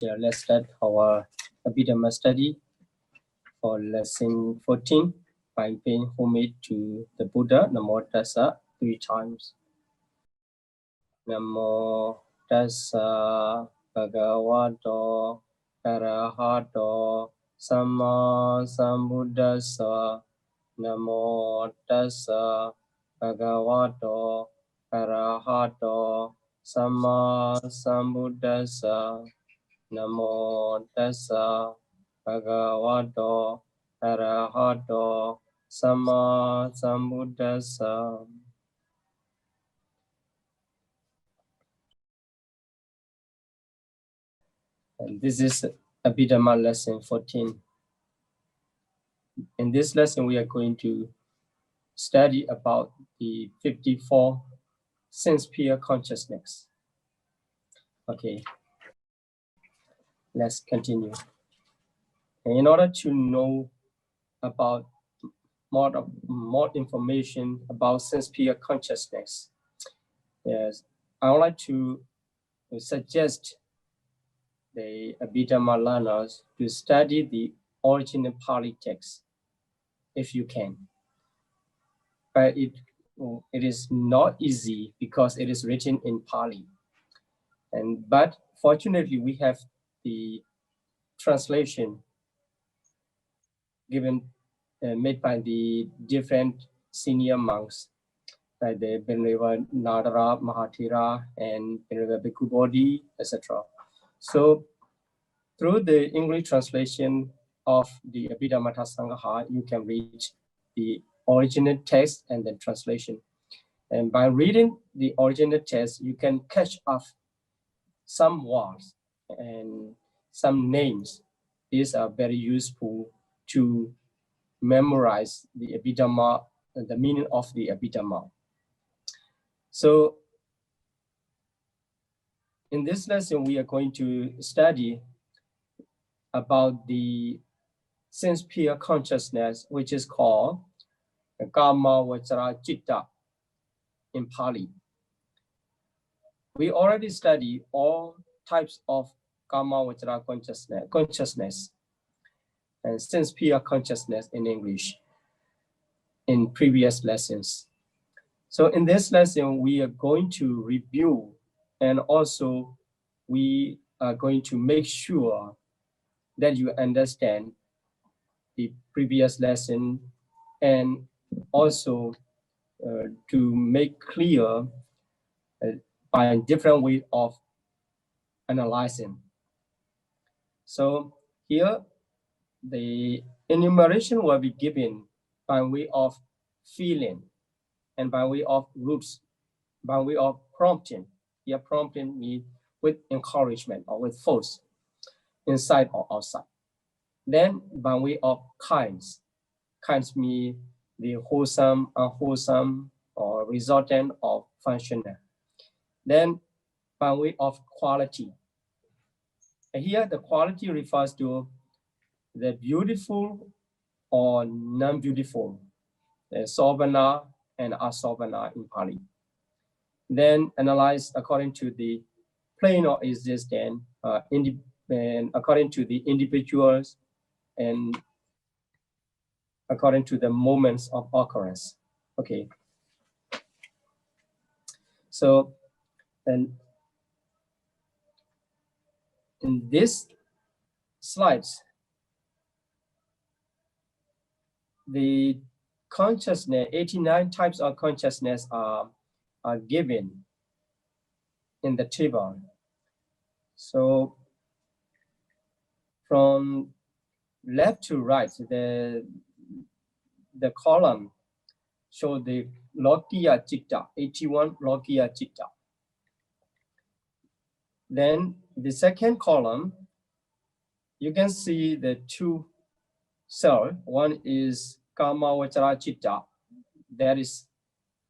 Yeah, let's start our Abhidhamma study for lesson 14 by paying homage to the Buddha. Namo Tassa 3 times. Namo Tassa Bhagavato Arahato Samma Sambuddhassa. Namo Tassa Bhagavato Arahato Samma Sambuddhassa. Namo Tassa Bhagavato Arahato Samma Sambuddhassa. And this is Abhidhamma lesson 14. In this lesson, we are going to study about the 54 sense-pure consciousness. Okay, let's continue. And in order to know about more information about sense-pure consciousness, yes, I would like to suggest the Abhidhamma learners to study the original Pali text, if you can. But it is not easy because it is written in Pali. But fortunately, we have the translation made by the different senior monks, like the Venerable Nadara Mahathira and Venerable Bhikkhu Bodhi, etc. So through the English translation of the Abhidhamma Sangha, you can read the original text and the translation. And by reading the original text, you can catch up some words and some names. These are very useful to memorize the Abhidhamma, the meaning of the Abhidhamma. So in this lesson, we are going to study about the sense-pure consciousness, which is called Kama Vajra Citta in Pali. We already studied all types of Kama Vajra consciousness and sense-pure consciousness in English in previous lessons. So in this lesson, we are going to review, and also we are going to make sure that you understand the previous lesson, and also to make clear by a different way of analyzing. So here, the enumeration will be given by way of feeling and by way of roots, by way of prompting. Here, prompting means with encouragement or with force, inside or outside. Then by way of kinds. Kinds mean the wholesome, unwholesome, or resultant or functional. Then by way of quality. And here the quality refers to the beautiful or non-beautiful, the Sovana and Asovana in Pali. Then analyzed according to the plane of existence, and according to the individuals, and according to the moments of occurrence. Okay. So, and in this slides, the consciousness, 89 types of consciousness are given in the table. So from left to right, the column show the Lokiya Citta, 81 Lokiya Citta. Then the second column, you can see the two cells. One is Kama Vajra Citta, that is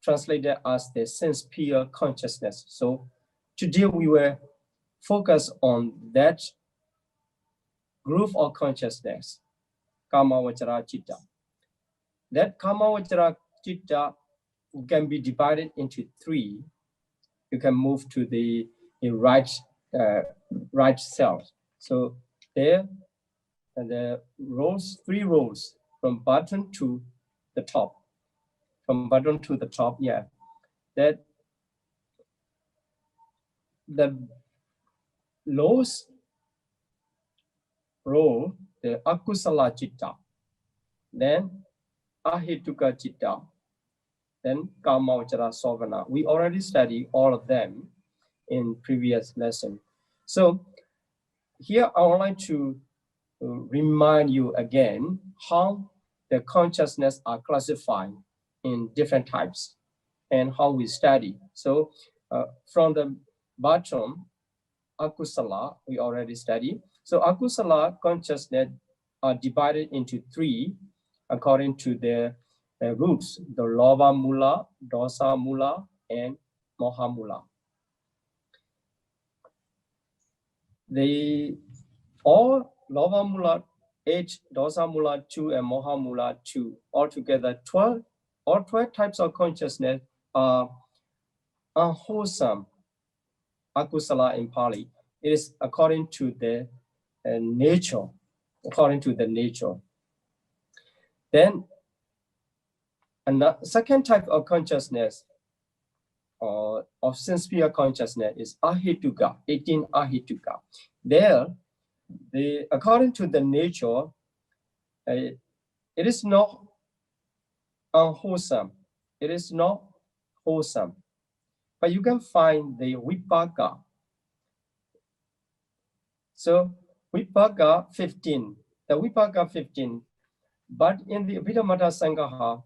translated as the sense-pure consciousness. So today we will focus on that group of consciousness, Kama Vajra Citta. That Kama Vajra Citta can be divided into three. You can move to the right cell. So there, the rows, 3 rows from bottom to the top, from bottom to the top, yeah. That the lowest row, the akusala citta, then ahituka citta, then kamavachara sovana. We already studied all of them in previous lesson. So here I would like to remind you again how the consciousness are classified in different types and how we study. So from the bottom, akusala, we already studied. So akusala consciousness are divided into 3 according to their roots, the lobha mula, dosa mula, and moha mula. They all lobha mula 8, dosa mula 2, and moha mula 2, altogether 12. All 12 types of consciousness are unwholesome, akusala in Pali. It is according to the nature, according to the nature. Then another second type of consciousness, of sincere consciousness, is ahituka, 18 ahituka. There, according to the nature, it is not unwholesome. It is not wholesome. But you can find the vipaka. So vipaka 15, the vipaka 15. But in the Abhidhamma Sangaha,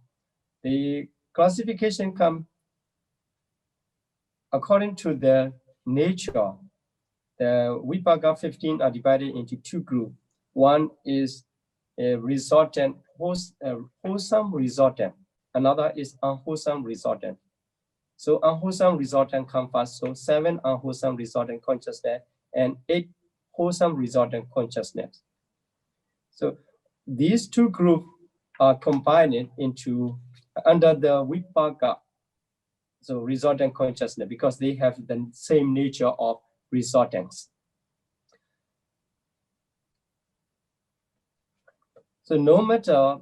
the classification comes according to the nature. The vipaka 15 are divided into 2 groups. One is a resultant, wholesome resultant. Another is unwholesome resultant. So unwholesome resultant come first. So 7 unwholesome resultant consciousness and 8 wholesome resultant consciousness. So these 2 groups are combined into under the vipaka, so resultant consciousness, because they have the same nature of resultants. So no matter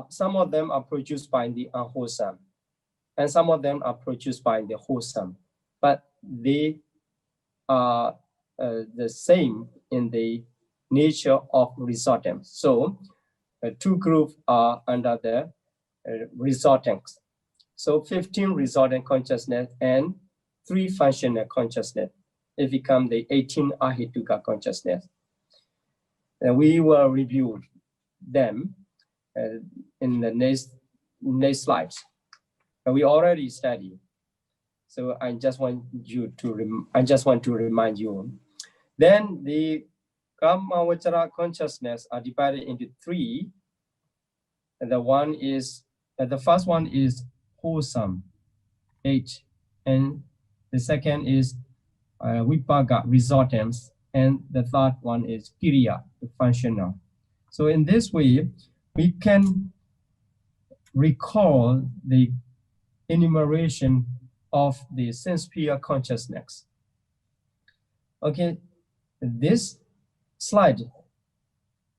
some of them are produced by the unwholesome, and some of them are produced by the wholesome, but they are the same in the nature of resultants. So 2 groups are under the resultants. So 15 resultant consciousness and 3 functional consciousness. It becomes the 18 ahituka consciousness. And we will review them in the next slides. And we already studied. So I just want to remind you. Then the kamavachara consciousness are divided into 3. And the first one is wholesome, 8, and the second is vipaka, resultants, and the third one is kiriya, the functional. So in this way, we can recall the enumeration of the sense-sphere consciousness. Okay, this slide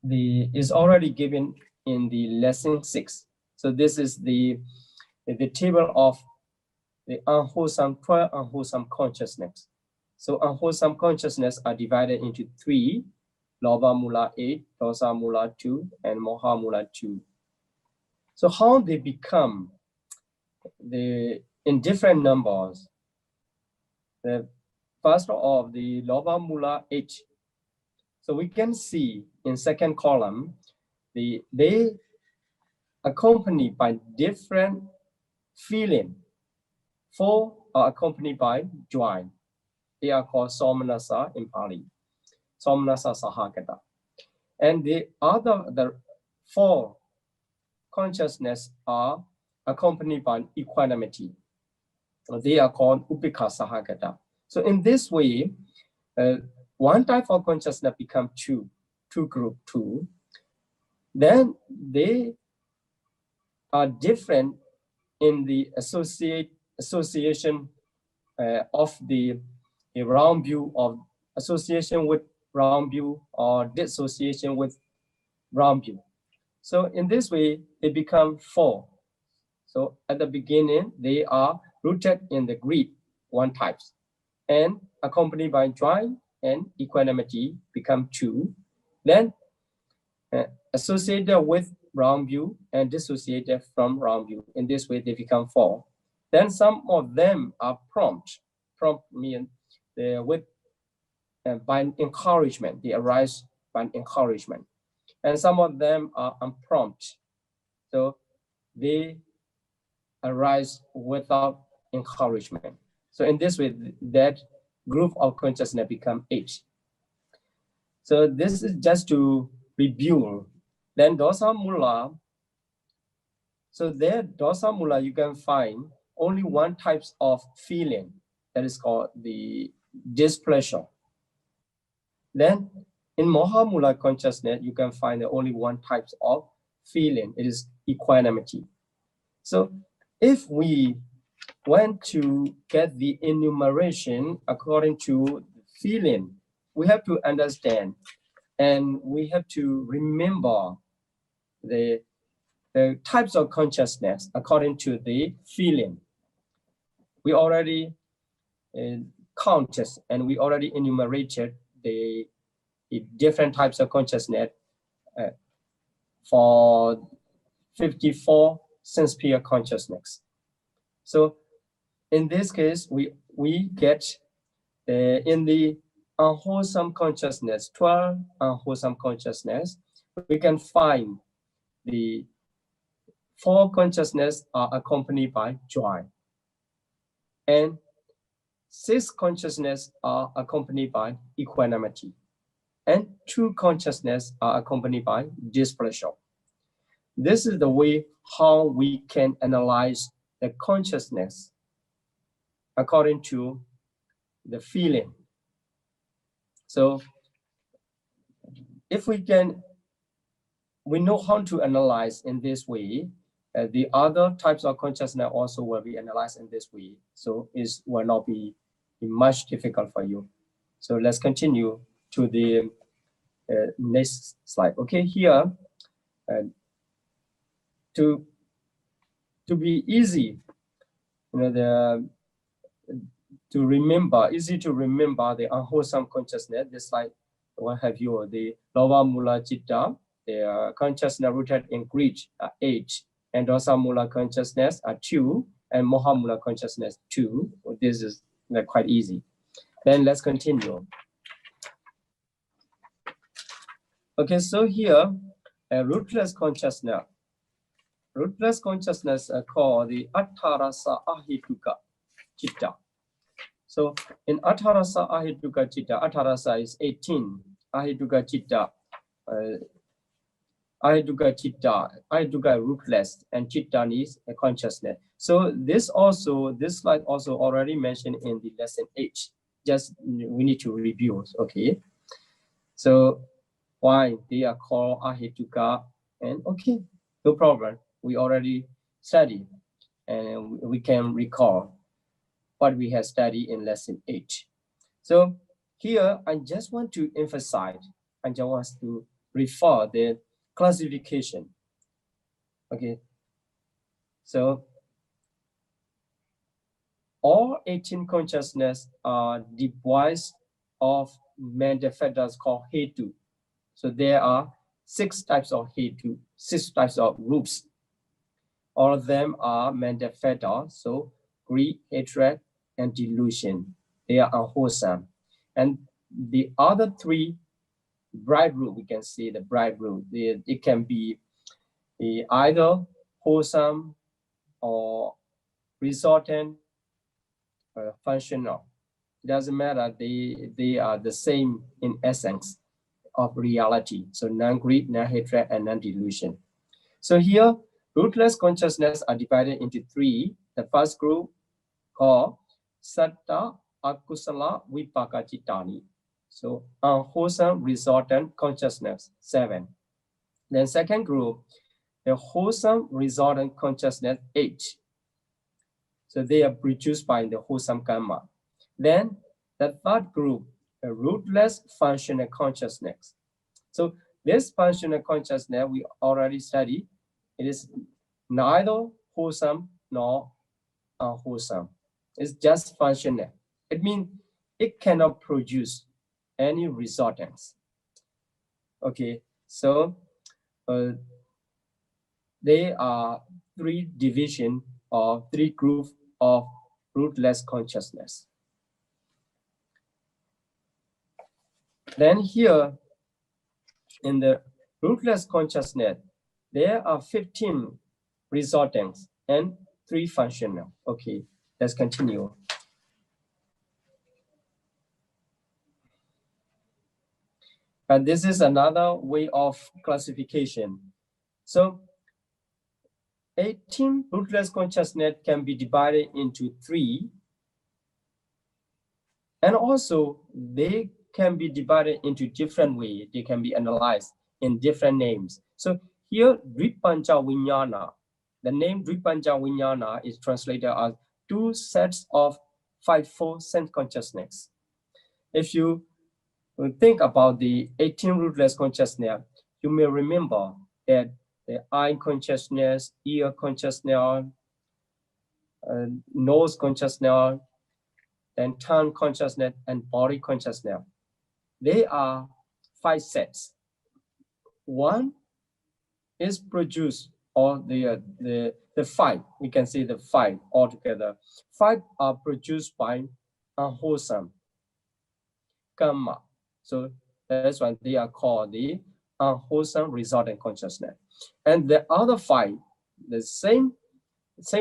is already given in the lesson 6. So this is the table of the 12 unwholesome consciousness. So unwholesome consciousness are divided into 3, lobha mula 8, dosa mula 2, and moha mula 2. So how they become in different numbers. The first of the lobha mula 8. So we can see in second column, they accompanied by different feeling. 4 are accompanied by joy. They are called somanasa in Pali. Somanasa sahagata. And the 4 consciousness are accompanied by equanimity. They are called upekha sahagata. So in this way, one type of consciousness become 2 group 2. Then they are different in the association of the round view of association with wrong view or dissociation with wrong view. So in this way, they become 4. So at the beginning, they are rooted in the greed, 1 types, and accompanied by joy and equanimity become 2. Then associated with wrong view and dissociated from wrong view. In this way, they become 4. Then some of them are prompt. Prompt means with by encouragement. They arise by encouragement. And some of them are unprompt. So they arise without encouragement. So in this way, that group of consciousness become 8. So this is just to review. Then dosa mula. So there, dosa mula, you can find only 1 type of feeling, that is called the displeasure. Then in moha mula consciousness, you can find only 1 type of feeling. It is equanimity. So if we want to get the enumeration according to feeling, we have to understand and we have to remember the types of consciousness according to the feeling. We already counted and we already enumerated the different types of consciousness for 54 sense sphere consciousness. So in this case, we get in the unwholesome consciousness, 12 unwholesome consciousness, we can find the 4 consciousness are accompanied by joy, and 6 consciousness are accompanied by equanimity, and 2 consciousness are accompanied by displeasure. This is the way how we can analyze the consciousness according to the feeling. So if we know how to analyze in this way, the other types of consciousness also will be analyzed in this way. So it will not be much difficult for you. So let's continue to the next slide. Okay, here, to be easy, easy to remember the unwholesome consciousness, this slide will have you the Lava Mula Chitta, the consciousness rooted in greed, 8, and Dosa Mula consciousness are 2, and Moha Mula consciousness 2. This is quite easy. Then let's continue. Okay, so here, ruthless consciousness. Ruthless consciousness are called the Atharasa Ahituka Chitta. So in Atharasa Ahituka Chitta, Atharasa is 18. Ahituka Chitta, Ahituka ruthless, and Chitta is a consciousness. So this slide also already mentioned in the lesson 8. Just we need to review. Okay. So why they are called Ahituka, and okay, no problem. We already studied and we can recall what we have studied in lesson 8. So here, I just want to emphasize, I just want to refer the classification. Okay, so all 18 consciousness are devised of mental factors called hetu. So there are 6 types of hetu, 6 types of groups. All of them are mental factors, so greed, hatred, and delusion. They are unwholesome. And the other 3 bright root, we can see the bright root. It can be either wholesome or resultant, functional. It doesn't matter. They are the same in essence of reality. So non-greed, non-hatred, and non-delusion. So here, ruthless consciousness are divided into 3. The first group called Satta Akusala Vipaka Chittani. So unwholesome resultant consciousness, 7. Then second group, the wholesome resultant consciousness, 8. So they are produced by the wholesome karma. Then the third group a rootless functional consciousness. So this functional consciousness we already studied. It is neither wholesome nor unwholesome. It's just functional. It means it cannot produce any resultants. Okay, so there are three divisions or three groups of rootless consciousness. Then here in the rootless consciousness, there are 15 resultants and 3 functional. Okay, let's continue. And this is another way of classification. So 18 rootless consciousness can be divided into 3. And also they can be divided into different ways. They can be analyzed in different names. So here, Dvipanja Vinyana, the name Dvipanja Vinyana is translated as 2 sets of 5-fold sense consciousness. If you think about the 18 rootless consciousness, you may remember that the eye consciousness, ear consciousness, nose consciousness, and tongue consciousness, and body consciousness. They are 5 sets. One is produced, or the 5, we can say the 5 altogether. 5 are produced by unwholesome karma. So that's why they are called the unwholesome resultant consciousness. And the other 5, the same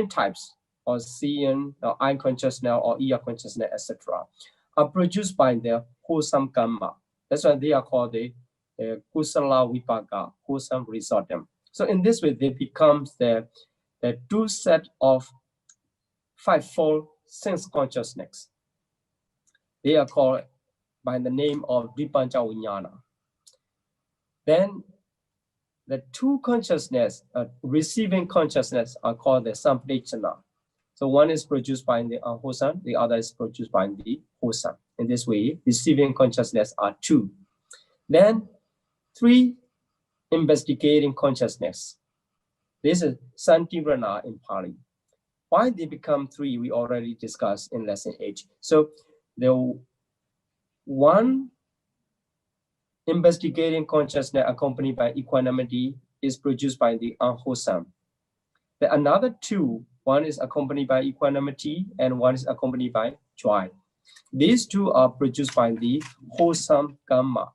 types, or seeing, or eye consciousness, or ear consciousness, etc., are produced by the wholesome karma. That's why they are called the kusala vipaka, wholesome resultant. So in this way, they become the 2 set of 5-fold sense consciousness. They are called by the name of Dvipanja Vinyana. Then the 2 consciousness, receiving consciousness, are called the Sampradechana. So one is produced by the unwholesome, the other is produced by the wholesome. In this way, receiving consciousness are 2. Then 3 investigating consciousness. This is Santirana in Pali. Why they become 3, we already discussed in lesson 8. So the 1 investigating consciousness accompanied by equanimity is produced by the unwholesome. The another 2, one is accompanied by equanimity and one is accompanied by joy. These 2 are produced by the wholesome karma.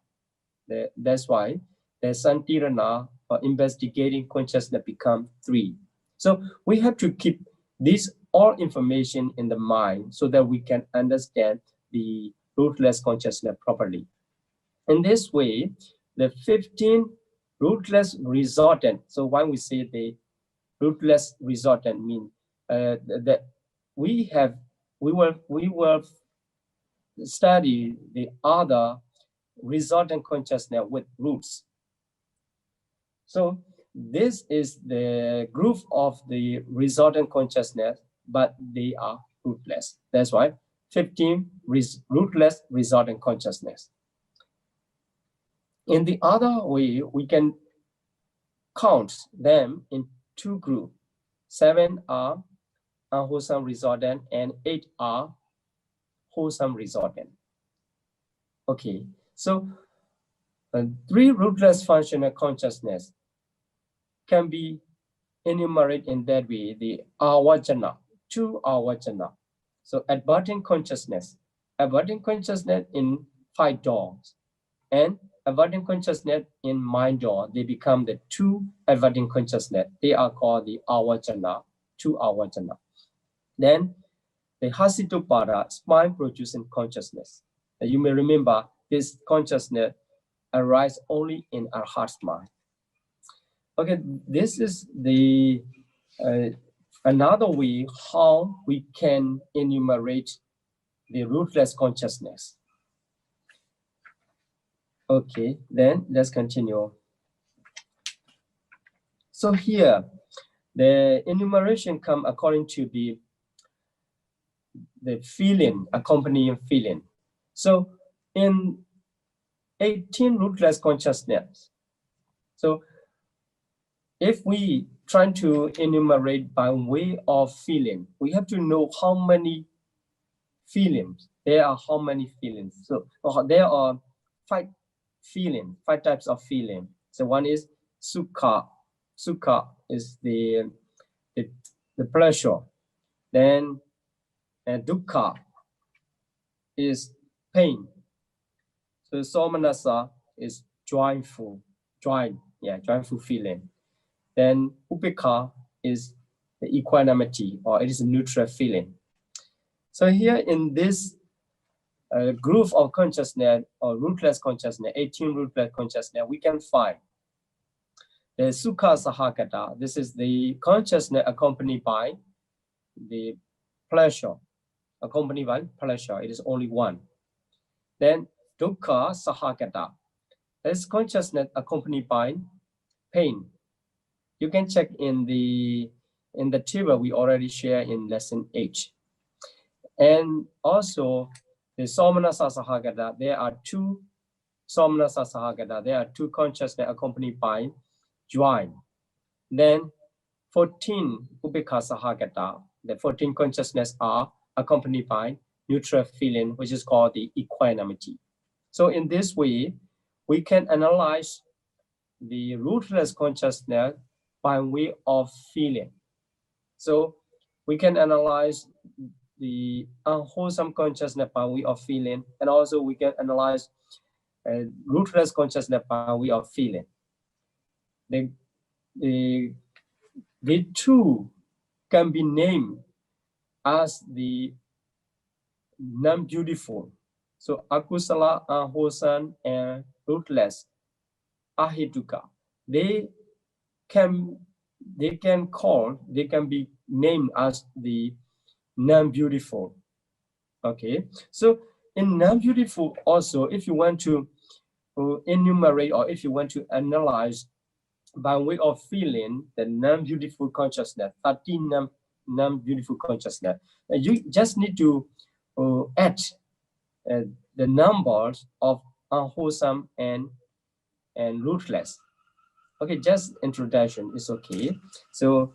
That's why the Santirana, or investigating consciousness, become 3. So we have to keep this all information in the mind so that we can understand the rootless consciousness properly. In this way, the 15 rootless resultant. So when we say the rootless resultant, mean that we will study the other resultant consciousness with roots. So this is the group of the resultant consciousness, but they are rootless. That's why 15 rootless resultant consciousness. In the other way, we can count them in 2 groups. 7 are unwholesome resultant and 8 are wholesome resultant. Okay, so 3 rootless functional consciousness can be enumerated in that way, the avajana, 2 avajana. So adverting consciousness in 5 doors, and adverting consciousness in mind door, they become the 2 adverting consciousness. They are called the avajana, 2 avajana. Then the hasitupada, spine producing consciousness. You may remember this consciousness arises only in our heart's mind. Okay, this is the another way how we can enumerate the rootless consciousness. Okay, then let's continue. So here, the enumeration comes according to the feeling, accompanying feeling. So in 18 rootless consciousness. So if we try to enumerate by way of feeling, we have to know how many feelings. There are how many feelings. So there are 5 feelings, 5 types of feeling. So one is sukha. Sukha is the pleasure. Then dukkha is pain. So somanasa is joyful feeling. Then upekha is the equanimity, or it is a neutral feeling. So here in this group of consciousness or rootless consciousness, 18 rootless consciousness, we can find the sukha sahagata. This is the consciousness accompanied by the pleasure. Accompanied by pleasure, it is only one. Then dukkha sahagata. This consciousness accompanied by pain. You can check in the table we already share in lesson 8. And also the somanasa sahagata, there are 2 somanasa sahagata. There are 2 consciousness accompanied by joy. Then 14 upekha sahagata. The 14 consciousness are accompanied by neutral feeling, which is called the equanimity. So in this way, we can analyze the rootless consciousness by way of feeling. So we can analyze the unwholesome consciousness by way of feeling, and also we can analyze rootless consciousness by way of feeling. The 2 can be named as the non-beautiful. So akusala, unwholesome, and rootless, ahituka. They can be named as the non-beautiful. Okay, so in non-beautiful also, if you want to enumerate, or if you want to analyze by way of feeling the non-beautiful consciousness, 13 non-beautiful consciousness, you just need to add the numbers of unwholesome and rootless. Okay, just introduction is okay. So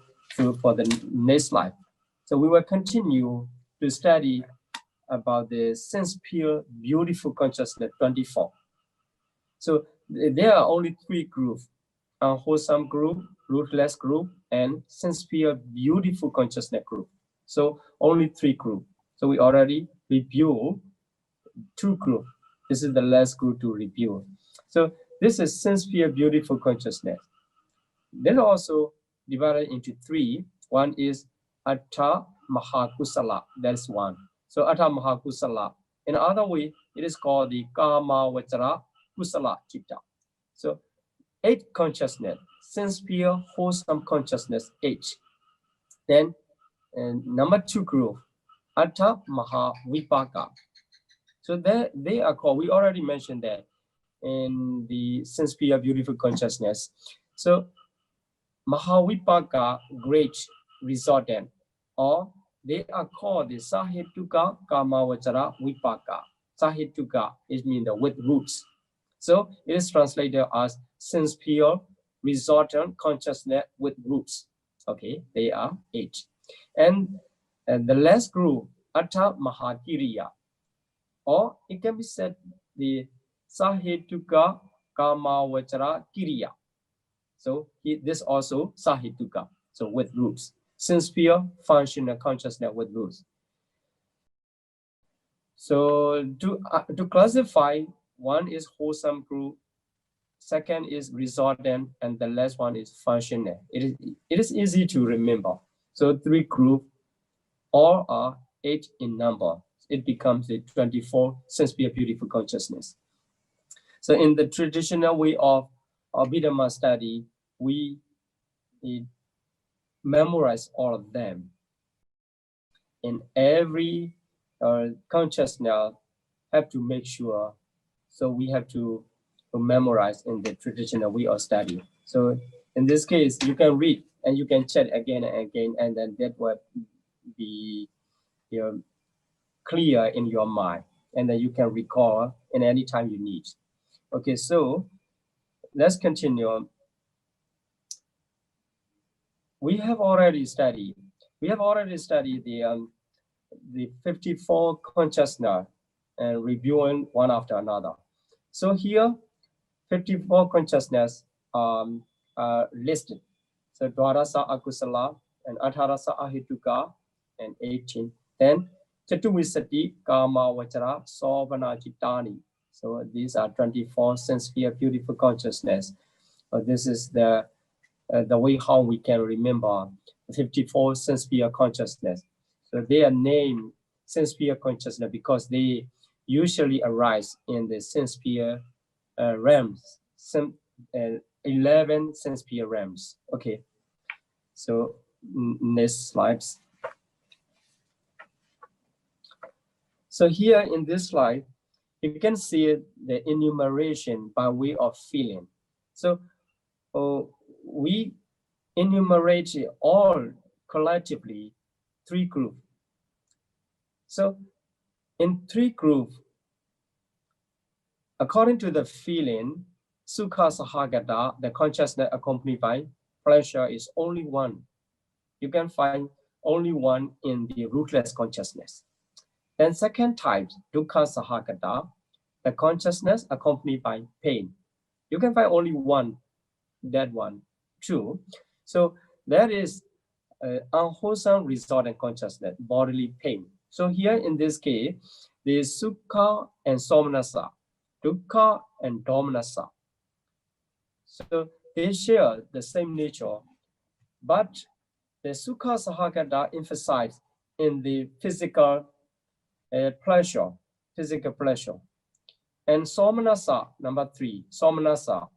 for the next slide, so we will continue to study about the sense pure beautiful consciousness 24. So there are only 3 groups: unwholesome group, rootless group, and sense pure beautiful consciousness group. So only 3 groups. So we already review 2 groups. This is the last group to review. So this is sense pure beautiful consciousness. Then also divided into 3. One is Atta Mahakusala. That's one. So Atta Mahakusala. In other way, it is called the Kama Vachara Kusala Chitta. So 8 consciousness, sense pure wholesome consciousness, 8. Then number 2 group, Atta Mahavipaka. So they are called, we already mentioned that in the sense pure beautiful consciousness. So Mahavipaka, great resultant, or they are called the Sahituka Kamavachara Vipaka. Sahituka is mean the with roots. So it is translated as sense pure resultant consciousness with roots. Okay, they are 8. And the last group, Atta Mahakiriya, or it can be said the Sahituka Kamavachara Kiriya. So this also Sahituka, so with roots. Sense pure functional consciousness with roots. So to classify, one is wholesome group, second is resultant, and the last one is functional. It is easy to remember. So 3 groups, all are 8 in number. It becomes the 24 sense pure beautiful consciousness. So in the traditional way of Abhidhamma study, we memorize all of them. In every consciousness, have to make sure. So we have to memorize in the traditional way of study. So in this case, you can read and you can check again and again, and then that will be clear in your mind, and then you can recall in any time you need. Okay, so let's continue. We have already studied the 54 consciousness and reviewing one after another. So here, 54 consciousness are listed. So Dwarasa Akusala and Atharasa Ahituka and 18. Then Chatuvisati Kama Vachara Sovana Chitani. So these are 24 sense-sphere beautiful consciousness. This is the way how we can remember 54 sense-sphere consciousness. So they are named sense-sphere consciousness because they usually arise in the sense-sphere realms, 11 sense-sphere realms. Okay, so next slides. So here in this slide, you can see the enumeration by way of feeling. So we enumerate all collectively 3 groups. So in 3 groups, according to the feeling, Sukha Sahagata, the consciousness accompanied by pleasure, is only one. You can find only one in the ruthless consciousness. Then second type, Dukkha Sahagata, the consciousness accompanied by pain. You can find only one, that one, true. So that is unwholesome resultant consciousness, bodily pain. So here in this case, there is Sukha and Somanasa, Dukkha and Domanasa. So they share the same nature, but the Sukha Sahagata emphasized in the physical pleasure, And Somanasa, number 3, Somanasa,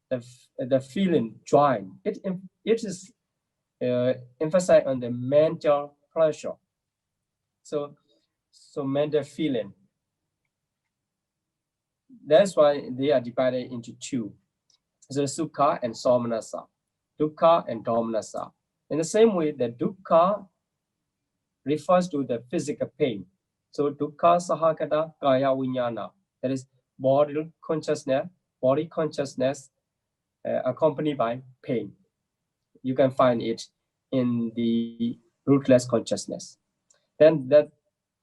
the feeling, joy, it is emphasized on the mental pleasure. So mental feeling. That's why they are divided into 2. So Sukha and Somanasa, Dukkha and Domanasa. In the same way, the Dukkha refers to the physical pain. So Dukkha Sahagata Kaya Vinyana, that is body consciousness accompanied by pain. You can find it in the ruthless consciousness. Then that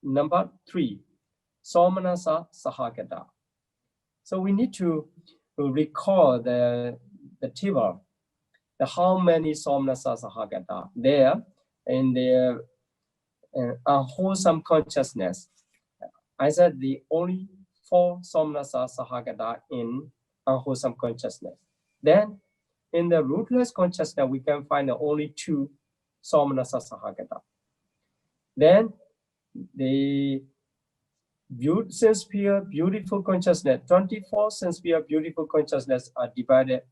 number 3, Somanasa Sahagata. So we need to recall the table, how many Somanasa Sahagata there in the unwholesome consciousness. I said the only 4 Somanasa Sahagata in unwholesome consciousness. Then in the ruthless consciousness, we can find only 2 Somanasa Sahagata. Then the sense-sphere beautiful consciousness, 24 sense-sphere beautiful consciousness are divided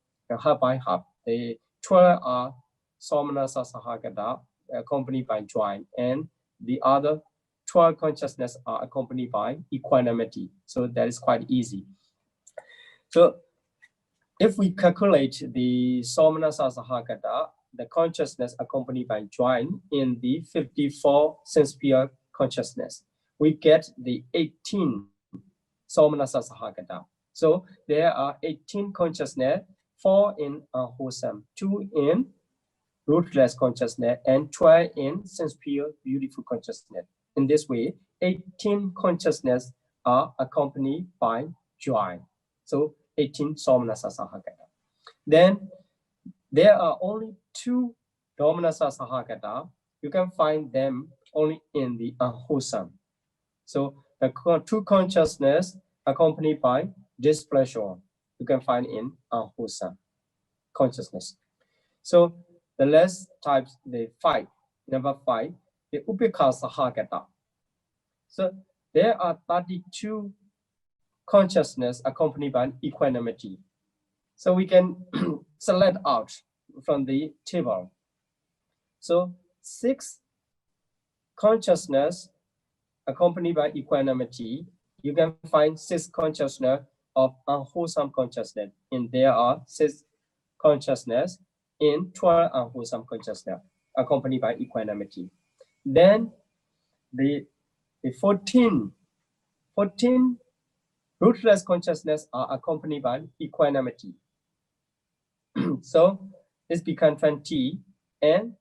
half by half. The 12 are Somanasa Sahagata, accompanied by joy, and the other 12 consciousness are accompanied by equanimity. So that is quite easy. So if we calculate the Somanasa Sahagata, the consciousness accompanied by joy in the 54 sense-sphere consciousness, we get the 18 Somanasa Sahagata. So there are 18 consciousness, 4 in unwholesome, 2 in ruthless consciousness, and 12 in sense-sphere beautiful consciousness. In this way, 18 consciousness are accompanied by joy. So 18 Somanasa Sahagata. Then there are only 2 Domanasa Sahagata. You can find them only in the unwholesome. So the 2 consciousness accompanied by displeasure, you can find in unwholesome consciousness. So the last types, the 5, number 5, the Upekha Sahagata. So there are 32 consciousness accompanied by equanimity. So we can select out from the table. So 6 consciousness accompanied by equanimity, you can find 6 consciousness of unwholesome consciousness, and there are 6 consciousness in 12 unwholesome consciousness accompanied by equanimity. Then the 14 ruthless consciousness are accompanied by equanimity. So this becomes 20, and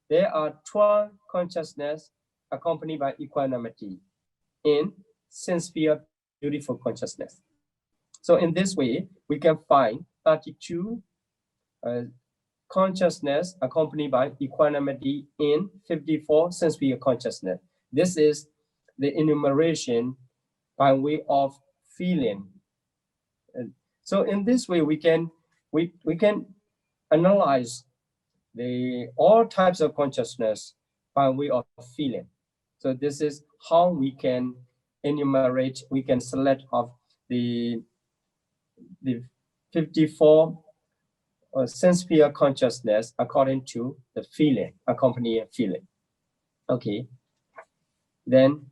there are 12 consciousness accompanied by equanimity in sincere, beautiful consciousness. So in this way, we can find 32 consciousness accompanied by equanimity in 54 sincere consciousness. This is the enumeration by way of feeling. So in this way, we can analyze all types of consciousness by way of feeling. So this is how we can enumerate, we can select of the 54 sense-sphere consciousness according to the feeling, accompanying feeling. Okay, then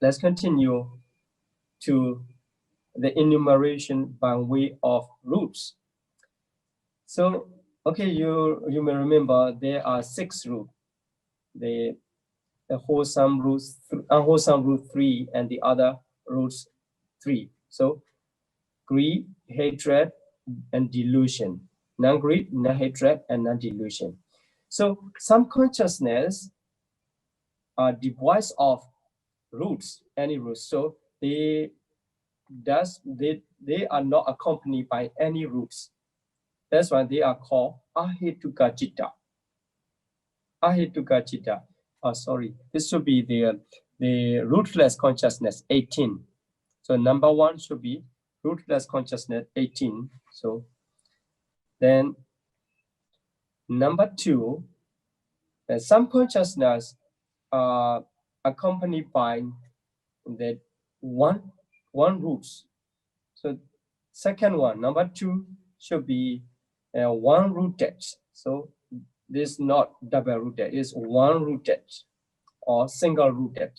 let's continue to the enumeration by way of roots. So, okay, you may remember there are 6 roots. The wholesome roots, unwholesome root 3, and the other roots 3. So, greed, hatred, and delusion. Non-greed, non-hatred, and non-delusion. So, some consciousness are devoid of roots, any roots. So, they are not accompanied by any roots. That's why they are called ahetuka citta. Ahetuka citta. Oh, sorry. This should be the rootless consciousness 18. So number 1 should be rootless consciousness 18. So then number 2, some consciousness are accompanied by the one roots. So second one, number 2 should be one rooted. So this is not double rooted, it's one rooted or single rooted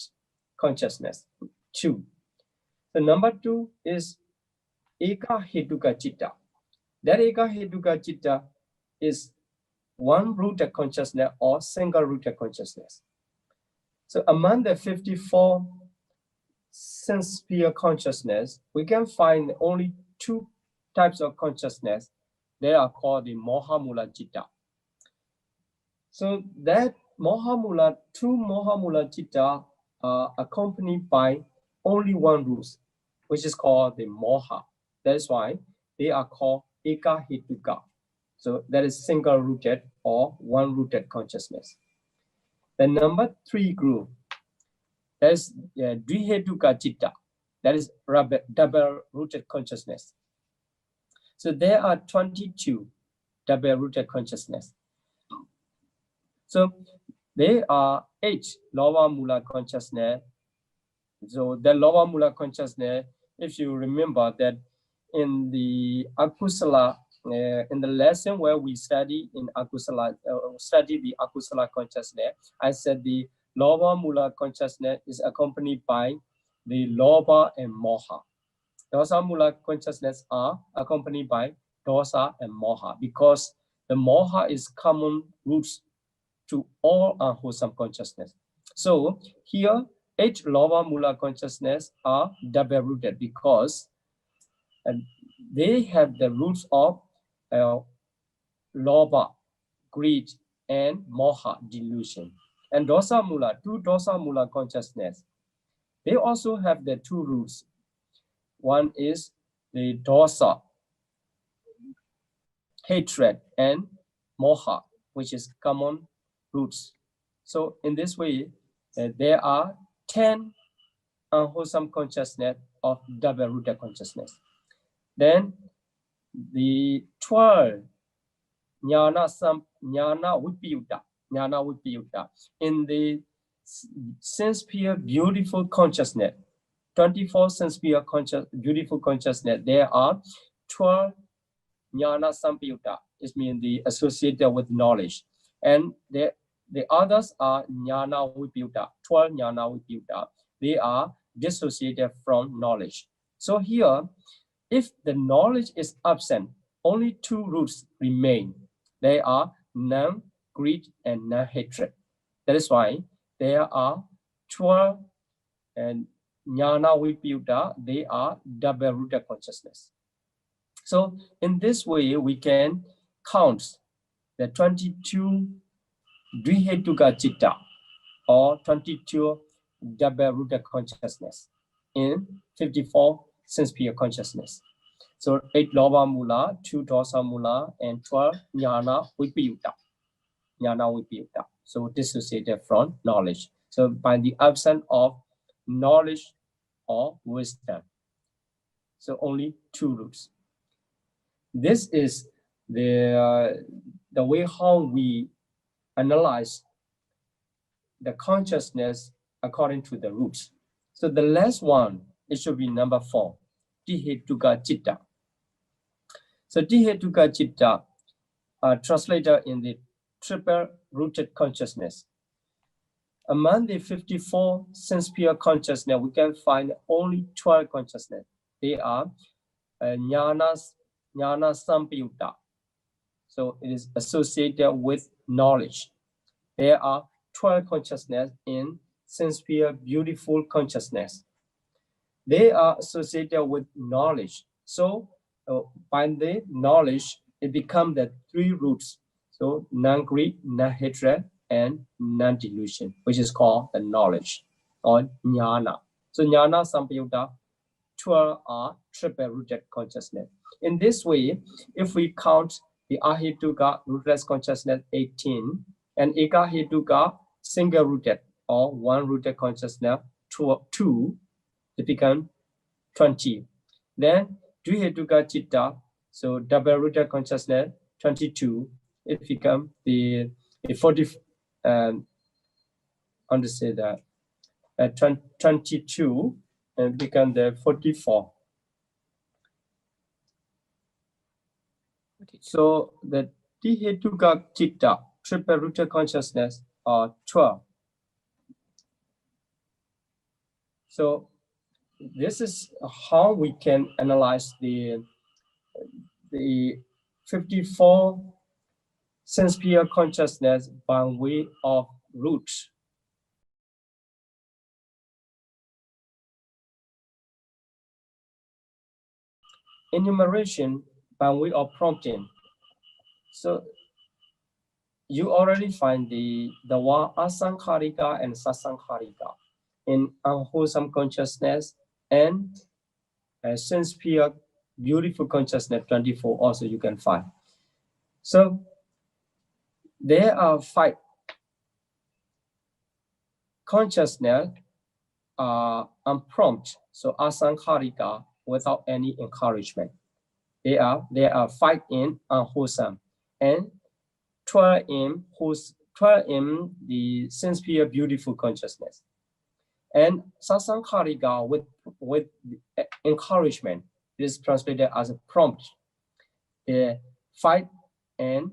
consciousness. 2. The number 2 is eka hetuka citta. That eka hetuka citta is one rooted consciousness or single rooted consciousness. So among the 54 sense-sphere consciousness, we can find only 2 types of consciousness. They are called the mohamula citta. So that two mohamula citta are accompanied by only one root, which is called the moha. That's why they are called eka hetuka. So that is single rooted or one rooted consciousness. The number 3 group, that is dvihetuka citta. That is double rooted consciousness. So there are 22 double rooted consciousness. So there are 8 lower mula consciousness. So the lower mula consciousness, if you remember that in the akusala, in the lesson where we study in akusala, study the akusala consciousness, I said the lower mula consciousness is accompanied by the lobha and moha. Dosa mula consciousness are accompanied by dosa and moha because the moha is common roots to all unwholesome consciousness. So here, 8 lower mula consciousness are double rooted because they have the roots of lobha, greed, and moha, delusion. And dosa mula, 2 dosa mula consciousness, they also have the 2 roots. One is the dosa, hatred, and moha, which is common roots. So in this way, there are 10 unwholesome consciousness of double rooted consciousness. Then the 12 jnana vipayutta in the sense-sphere beautiful consciousness, 24 sense-sphere beautiful consciousness, there are 12 jnana sampayutta. It means the associated with knowledge. And the others are jnana vipayutta, 12 jnana vipayutta. They are dissociated from knowledge. So here, if the knowledge is absent, only 2 roots remain. They are non-greed and non-hatred. That is why there are 12 and Jnana Vipayukta, they are double-rooted consciousness. So in this way, we can count the 22 Dvihetuka Chitta, or 22 double-rooted consciousness in 54 sense-sphere consciousness. So 8 Lobha Mula, 2 Dosa Mula, and 12 Jnana Vipayukta. Jnana Vipayukta. So dissociated from knowledge. So by the absence of knowledge or wisdom. So only 2 roots. This is the way how we analyze the consciousness according to the roots. So the last one, it should be number 4, Dihetuka Chitta. So Dihetuka Chitta translated in the triple-rooted consciousness. Among the 54 sense-sphere consciousness, we can find only 12 consciousness. They are Jnana Sampayukta. So it is associated with knowledge. There are 12 consciousness in sense-sphere beautiful consciousness. They are associated with knowledge. So by the knowledge, it becomes the 3 roots. So non-greed, non-hatred, and non-delusion, which is called the knowledge or jnana. So jnana sampayukta, 12 are triple-rooted consciousness. In this way, if we count the ahetuka rootless consciousness 18 and ekahetuka single-rooted or one-rooted consciousness 2, it becomes 20. Then Dvihetuka Chitta, so double-rooted consciousness 22, it becomes the 40. Understand that 22 and become the 44. So the Dihetuka Chitta, triple-rooted consciousness, are 12. So this is how we can analyze the 54 sense-sphere consciousness by way of roots. Enumeration by way of prompting. So you already find the word asankharika and sasankharika in unwholesome consciousness and sense-sphere beautiful consciousness 24 also you can find. So there are 5 consciousness unprompted, so asankharika, without any encouragement. There are 5 in unwholesome and 12 in the sense-sphere beautiful consciousness. And sasankharika with encouragement is translated as a prompt. The 5 in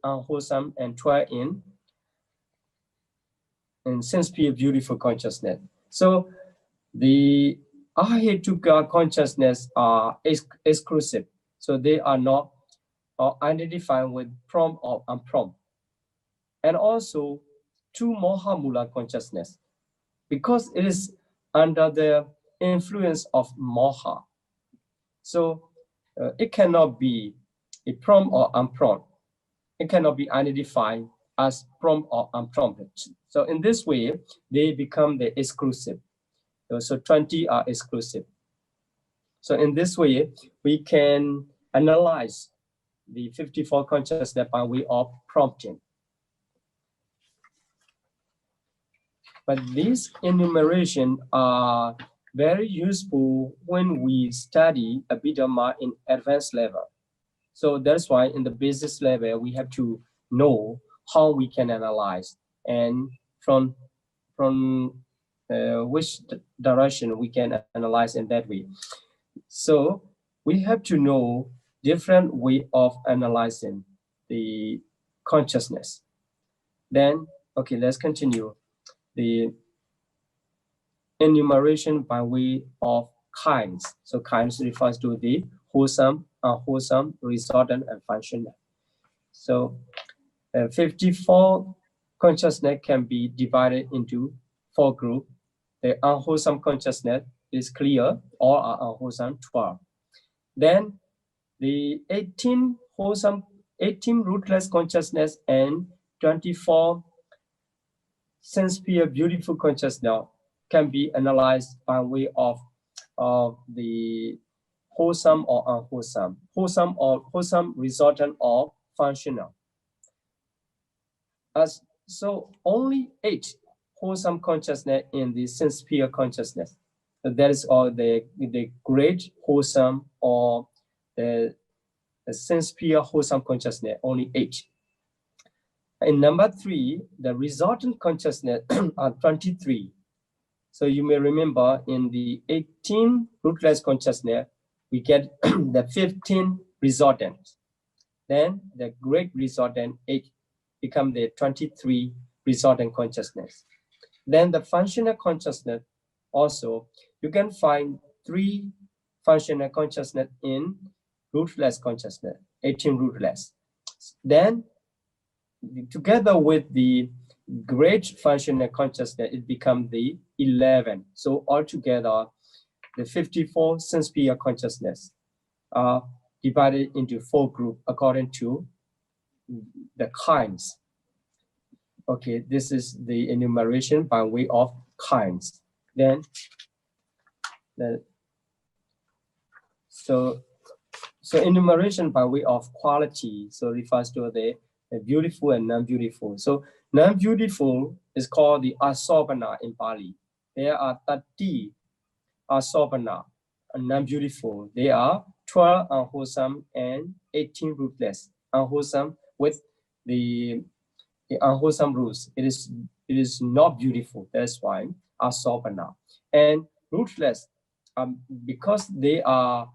unwholesome and 12 in sense-sphere beautiful consciousness. So the ahetuka consciousness are exclusive. So they are not identified with prompt or unprompt. And also 2 mohamula consciousness, because it is under the influence of moha. So it cannot be a prompt or unprompt. It cannot be identified as prompt or unprompted. So in this way, they become the exclusive. So 20 are exclusive. So in this way, we can analyze the 54 consciousness by way of prompting. But these enumeration are very useful when we study Abhidhamma in advanced level. So that's why in the basic level, we have to know how we can analyze and from which direction we can analyze in that way. So we have to know different way of analyzing the consciousness. Then, okay, let's continue. The enumeration by way of kinds. So kinds refers to the wholesome, unwholesome, resultant, and functional. So 54 consciousness can be divided into 4 groups. the unwholesome consciousness is clear, all are unwholesome, 12. Then the 18 rootless consciousness and 24 sense pure beautiful consciousness can be analyzed by way of the wholesome or unwholesome, wholesome resultant or functional. So only 8 wholesome consciousness in the sense pure consciousness. So that is all the great wholesome or the sense pure wholesome consciousness, only 8. In number 3, the resultant consciousness are 23. So you may remember in the 18 rootless consciousness, we get the 15 resultants. Then the great resultant 8 become the 23 resultant consciousness. Then the functional consciousness also, you can find 3 functional consciousness in rootless consciousness, 18 rootless. Then together with the great functional consciousness, it becomes the 11. So altogether, the 54 sense pure consciousness are divided into 4 groups according to the kinds. Okay, this is the enumeration by way of kinds. Then, so enumeration by way of quality, so refers to the beautiful and non-beautiful. So non-beautiful is called the asobana in Pali. There are 30 asobana, non-beautiful. They are 12 unwholesome and 18 rootless. Unwholesome with the unwholesome roots. It is not beautiful. That's why asobana. And rootless, because they are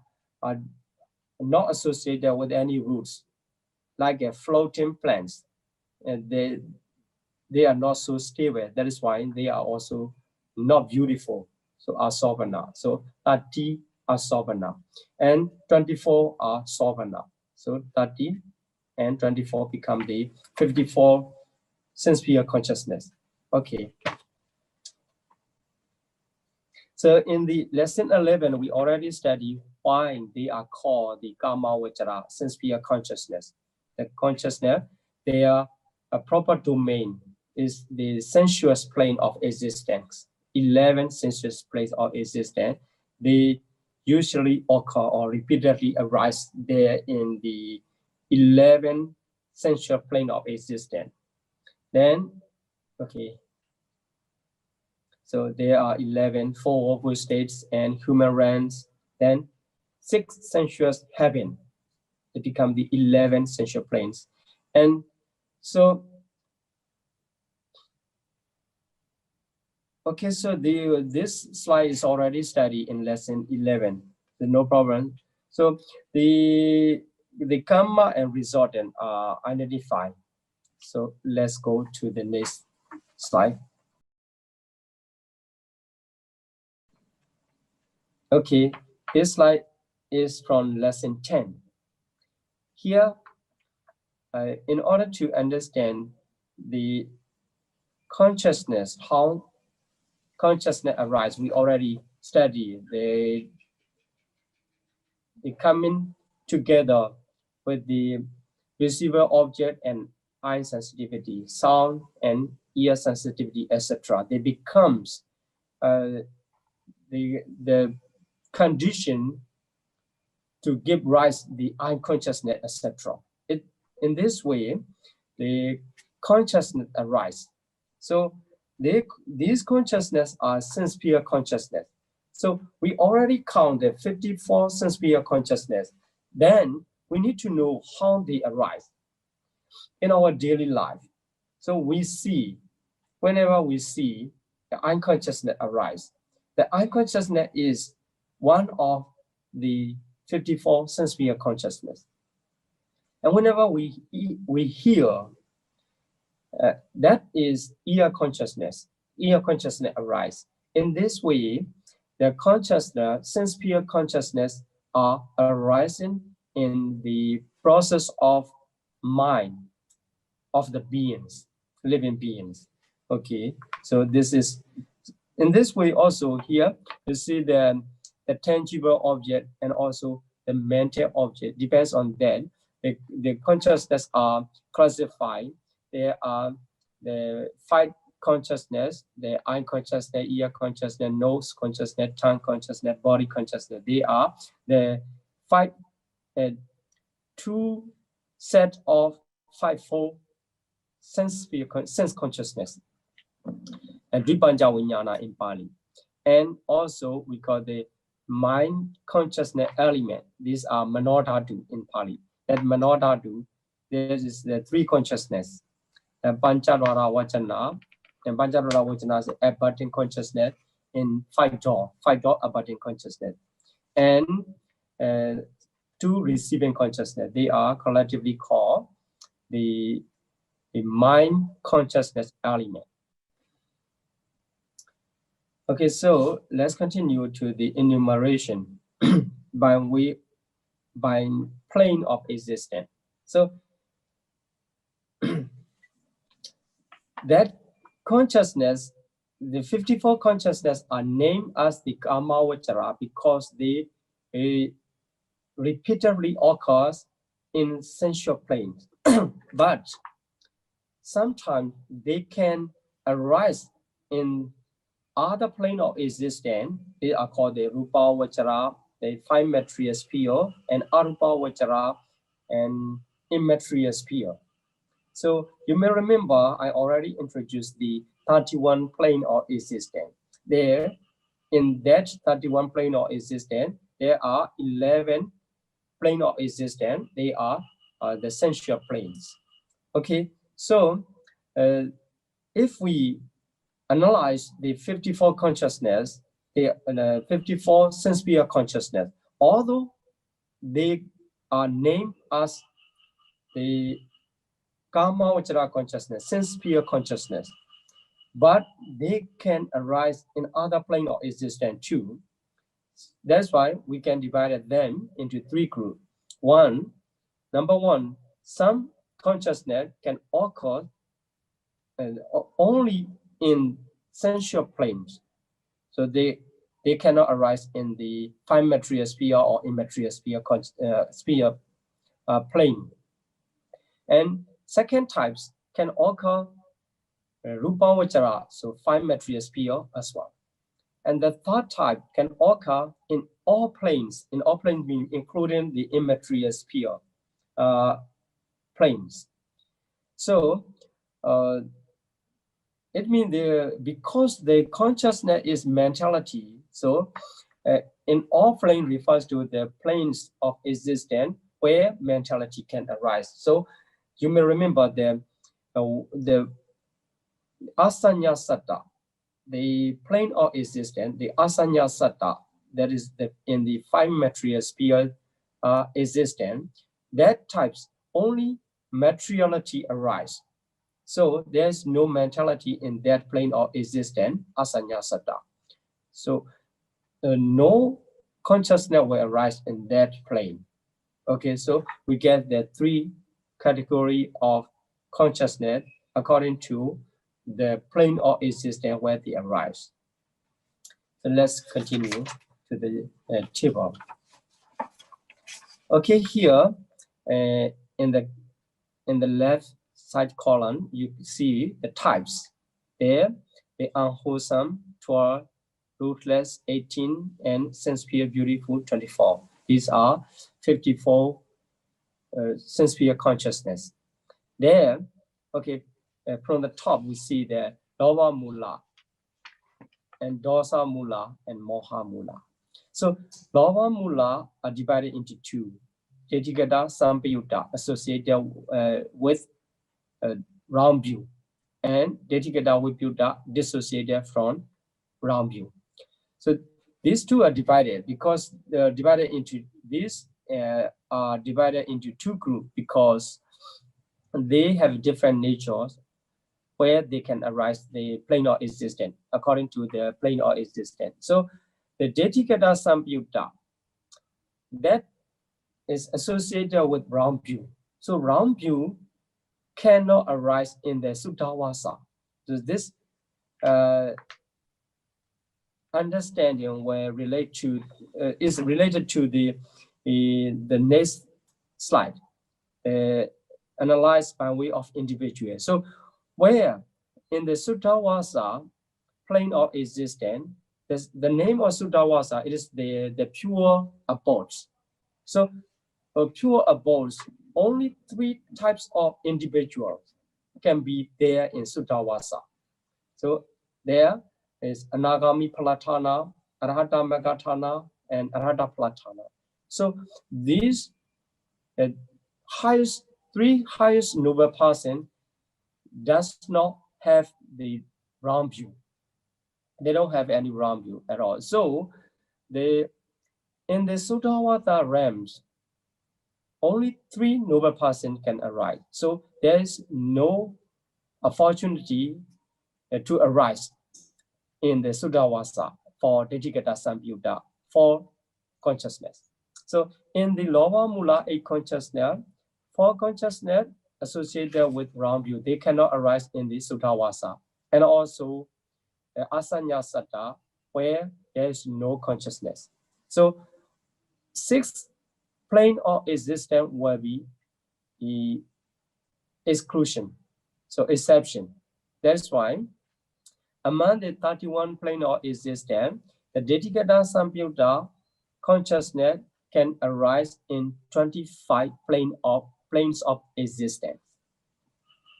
not associated with any roots, like a floating plants, and they are not so stable. That is why they are also not beautiful. So asobana. So 30 are sobana, and 24 are sobana. So 30 and 24 become the 54 sense pure consciousness. Okay. So in the lesson 11, we already studied why they are called the Kama Vajara, sense pure consciousness. The consciousness, their proper domain is the sensuous plane of existence. 11 sensuous planes of existence. They usually occur or repeatedly arise there in the 11 sensual plane of existence. Then, okay. So there are 11 four states and human realms. Then 6 sensuous heaven. It become the 11 sensual planes. And so, okay, so this slide is already studied in lesson 11. So no problem. So the karma and resultant are identified. So let's go to the next slide. Okay, this slide is from lesson 10. Here, in order to understand the consciousness, how consciousness arises, we already studied the coming together with the receiver object and eye sensitivity, sound and ear sensitivity, etc. They becomes the condition to give rise the eye consciousness, etc. In this way, the consciousness arises. So these consciousness are sense pure consciousness. So we already counted 54 sense pure consciousness. Then we need to know how they arise in our daily life. So we see, whenever we see the unconsciousness arise, the unconsciousness is one of the 54 sense pure consciousness. And whenever we hear, that is ear consciousness. Ear consciousness arise. In this way, the consciousness, sense pure consciousness, are arising in the process of mind of the beings, living beings. Okay, so this is In this way, also here you see the tangible object and also the mental object. Depends on that. The consciousness are classified. There are the 5 consciousness, the eye consciousness, ear consciousness, nose consciousness, tongue consciousness, body consciousness. They are the 5 2 set of 5-fold sense consciousness, and Dvipanja Vijnana in Pali. And also we call the mind consciousness element. These are Manodhatu in Pali. That Manodhatu, there is the 3 consciousness. And Pancharvara Vachana, and Pancharvara Vachana is abiding consciousness in 5 door abiding consciousness. And 2 receiving consciousness. They are collectively called the mind consciousness element. Okay, so let's continue to the enumeration by plane of existence. So that consciousness, the 54 consciousness are named as the Kamavachara because they repeatedly occurs in sensual planes. But sometimes they can arise in other plane of existence. They are called the Rupa Vachara, the 5 material sphere, and Arupa Vachara, and immaterial sphere. So you may remember I already introduced the 31 plane of existence. There, in that 31 plane of existence, there are 11 plane of existence. They are the sensual planes. Okay, so if we analyze the 54 consciousness, the 54 sense sphere consciousness, although they are named as the Kamavachara consciousness, sense sphere consciousness, but they can arise in other plane of existence too. That's why we can divide them into 3 groups. Number one, some consciousness can occur only in sensual planes. So they cannot arise in the 5 material sphere or immaterial sphere plane. And second types can occur Rupa Vachara, so 5 material sphere as well. And the third type can occur in all planes including the immaterial sphere planes. So it means because the consciousness is mentality, so in all plane refers to the planes of existence where mentality can arise. So you may remember the Asanya Satta, the plane of existence, the Asanya Satta, that is in the 5 material sphere existence, that types only materiality arise. So there's no mentality in that plane of existence, Asanya Satta. So no consciousness will arise in that plane. Okay, so we get the 3 category of consciousness according to the plane of existence where they arise. So let's continue to the table. Okay, here in the left side column, you see the types. There, the unwholesome 12, ruthless 18, and sense sphere beautiful 24. These are 54 sense sphere consciousness. There, okay, from the top we see the Lova Mula and Dosa Mula and Moha Mula. So Lova Mula are divided into 2. Detigata Sampayutta associated with round view, and Detigata Viputta dissociated from round view. So these 2 are divided because they're divided into these are divided into 2 groups because they have different natures where they can arise the plane of existence according to the plane of existence. So the Detigata Sampayutta, that is associated with round view. So round view cannot arise in the Suddhavasa. So this understanding will relate to is related to the next slide, analyzed by way of individual. So where in the Suttavasa plane of existence, the name of Suttavasa, it is the pure abodes. So pure abodes, only 3 types of individuals can be there in Suttavasa. So there is Anagami Palatana, Arhata Megatana, and Arhata Palatana. So these 3 highest noble person does not have the round view. They don't have any round view at all. So in the Suttavasa realms, only 3 noble persons can arise. So there is no opportunity to arise in the Suttavasa for Dejikata Samyutta for consciousness. So in the Lower Mula 8 consciousness, for consciousness associated with round view, they cannot arise in the Suttavasa. And also Asanya Satta, where there is no consciousness. So 6 plane of existence will be the exclusion, so exception. That's why among the 31 plane of existence, the Dejikata Samyutta consciousness can arise in 25 planes of existence.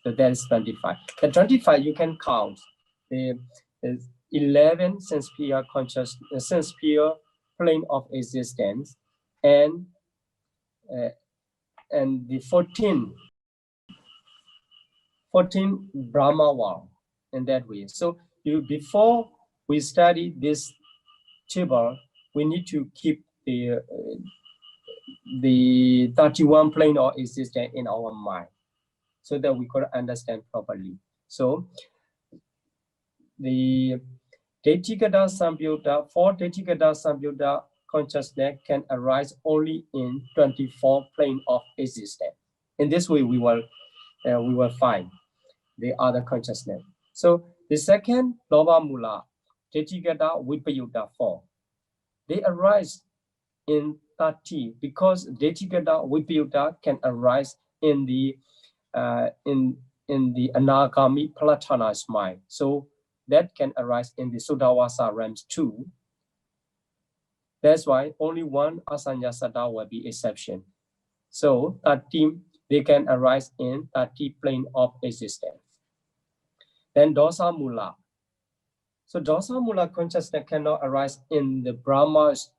So that is 25. The 25 you can count. The 11 sense sphere consciousness, sense sphere plane of existence, and the 14 Brahma world in that way. So before we study this table, we need to keep the 31 plane of existence in our mind so that we could understand properly. So the Dejikata Samyutta, for Dejikata Samyutta consciousness can arise only in 24 plane of existence. In this way, we will find the other consciousness. So the second Loba Mula, Dejikata Vipayutta form, they arise in 30 because Dejikata Vipayutta can arise in the Anagami Palatana's mind. So that can arise in the Suttavasa realms too. That's why only one Asanya Satta will be exception. So 30, they can arise in 30 plane of existence. Then Dosa Mula. So Dosa Mula consciousness cannot arise in the Brahma's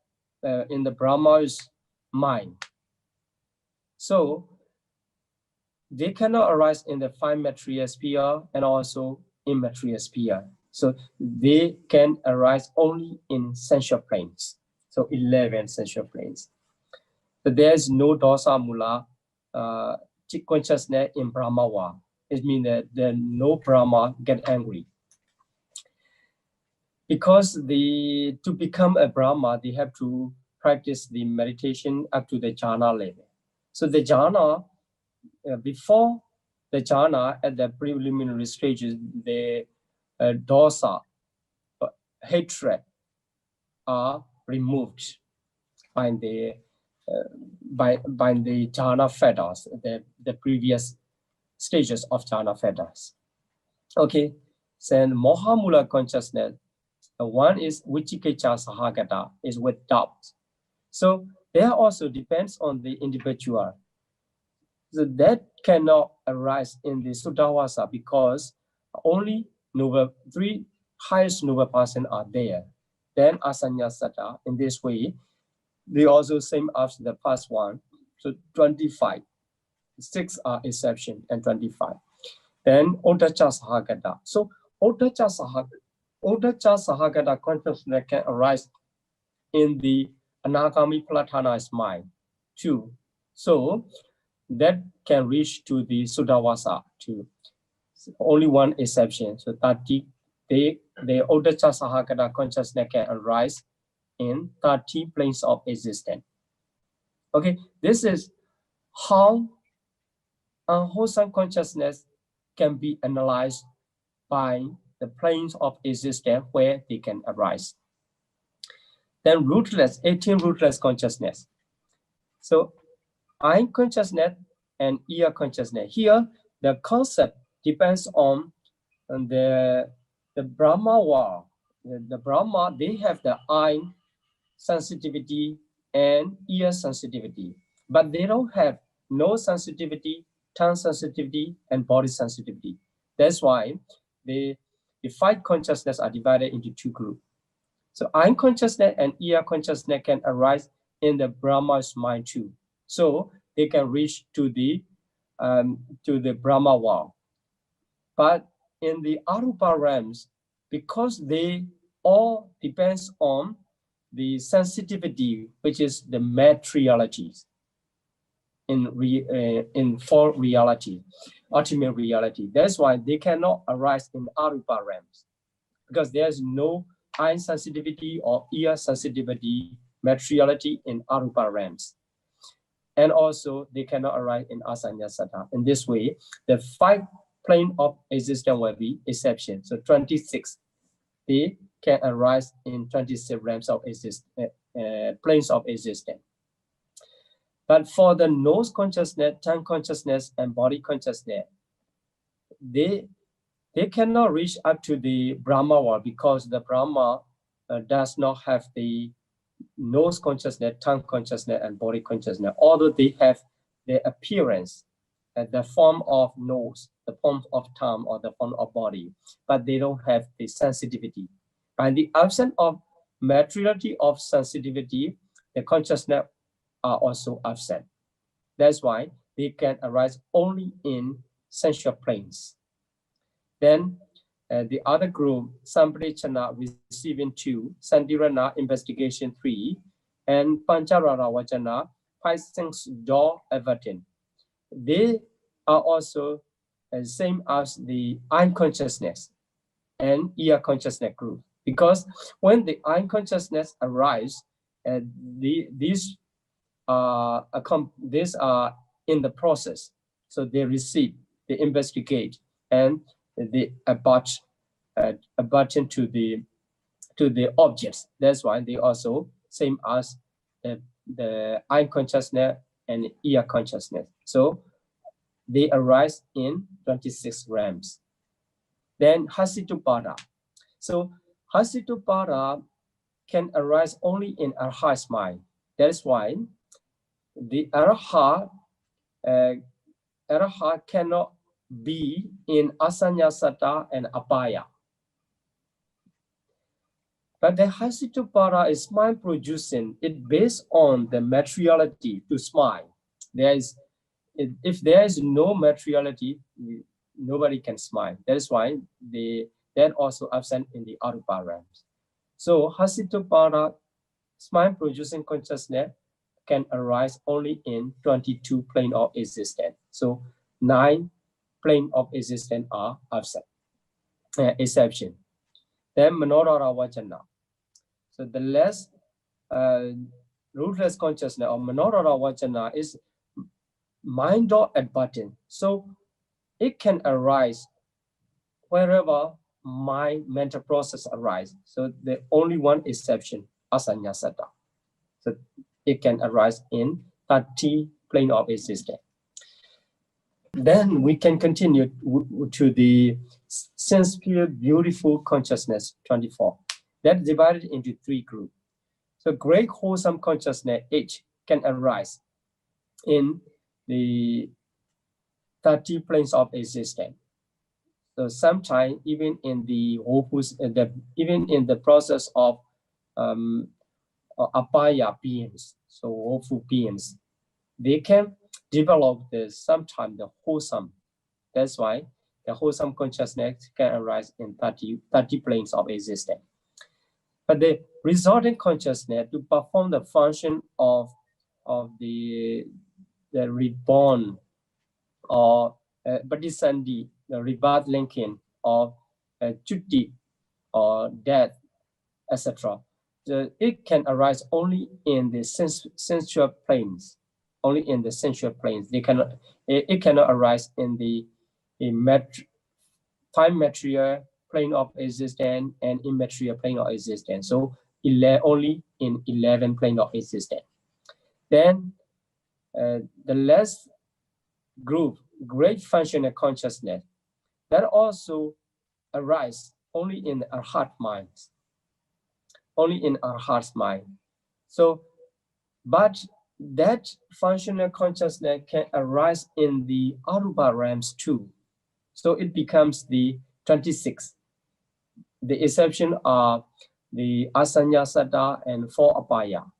mind. So they cannot arise in the 5 material sphere and also immaterial sphere. So they can arise only in sensual planes. So 11 sensual planes. So there is no Dosa Mula consciousness in Brahmawa. It means that no Brahma get angry. Because to become a Brahma, they have to practice the meditation up to the jhana level. So the jhana, before the jhana at the preliminary stages, the dosa, hatred are removed by the jhana fetters, the previous stages of jhana fetters. Okay, so Mohamula consciousness, one is Vichikecha Sahagata, is with doubt. So there also depends on the individual. So that cannot arise in the Suttavasa because only 3 highest noble person are there. Then Asanya Satta, in this way, they also same as the past one. So 25, 6 are exception and 25. Then Odacha Sahagata. So Odacha Sahagata consciousness can arise in the Anagami Palatana's mind too. So that can reach to the Suttavasa too. Only one exception. So 30, the Odacha Sahagata consciousness can arise in 30 planes of existence. Okay, this is how unwholesome consciousness can be analyzed by the planes of existence where they can arise. Then rootless, 18 rootless consciousness. So eye consciousness and ear consciousness. Here, the concept depends on the Brahma wall. The Brahma, they have the eye sensitivity and ear sensitivity, but they don't have nose sensitivity, tongue sensitivity, and body sensitivity. That's why the five consciousness are divided into two groups. So eye consciousness and ear consciousness can arise in the Brahma's mind too. So they can reach to the Brahma wall. But in the Arupa realms, because they all depends on the sensitivity, which is the materialities in for reality, ultimate reality. That's why they cannot arise in Arupa realms, because there's no eye sensitivity or ear sensitivity materiality in Arupa realms. And also they cannot arise in Asanyasata. In this way, the five plane of existence will be exception. So 26, they can arise in 26 realms of planes of existence. But for the nose consciousness, tongue consciousness, and body consciousness, they cannot reach up to the Brahma world, because the Brahma does not have the nose consciousness, tongue consciousness, and body consciousness, although they have the appearance, the form of nose, the form of tongue, or the form of body, but they don't have the sensitivity. By the absence of materiality of sensitivity, the consciousness are also absent. That's why they can arise only in sensual planes. Then the other group, Samprichana receiving 2, Santirana investigation 3, and Pancharara Vajana 5 sense door averting. They are also the same as the eye consciousness and ear consciousness group, because when the eye consciousness arise, these are in the process. So they receive, they investigate, and they abut to the objects. That's why they also same as the eye consciousness and ear consciousness. So they arise in 26 realms. Then Hasitupada. So Hasitupada can arise only in Arhat's mind. That is why the Arhat cannot be in Asanyasata and Apaya. But the Hasitupada is mind producing. It based on the materiality to smile. If there is no materiality, nobody can smile. That is why that also absent in the Arupa realms. So Hasitupada, smile producing consciousness, can arise only in 22 plane of existence. So 9 plane of existence are absent, exception. Then Manorara Vajana. So the less rootless consciousness or Manorara Vajana is mind door at button. So it can arise wherever my mental process arise. So the only one exception, Asanyasata. So it can arise in 30 plane of existence. Then we can continue to the sense pure beautiful consciousness 24. That's divided into 3 groups. So great wholesome consciousness H can arise in the 30 planes of existence. So sometimes even in the even in the process of apaya beings, so woeful beings, they can develop sometimes the wholesome. That's why the wholesome consciousness can arise in 30 planes of existence. But the resulting consciousness to perform the function of the reborn or Bodhisandi, the rebirth linking of chutti or death, etc. It can arise only in the sensual planes. Only in the sensual planes. It cannot arise in the time material plane of existence and immaterial plane of existence. So only in 11 plane of existence. Then the last group, great functional consciousness, that also arise only in our heart minds, only in our heart's mind. So, but that functional consciousness can arise in the Arupa realms too. So it becomes the 26. The exception are the Asanya Saddha and 4 Apaya.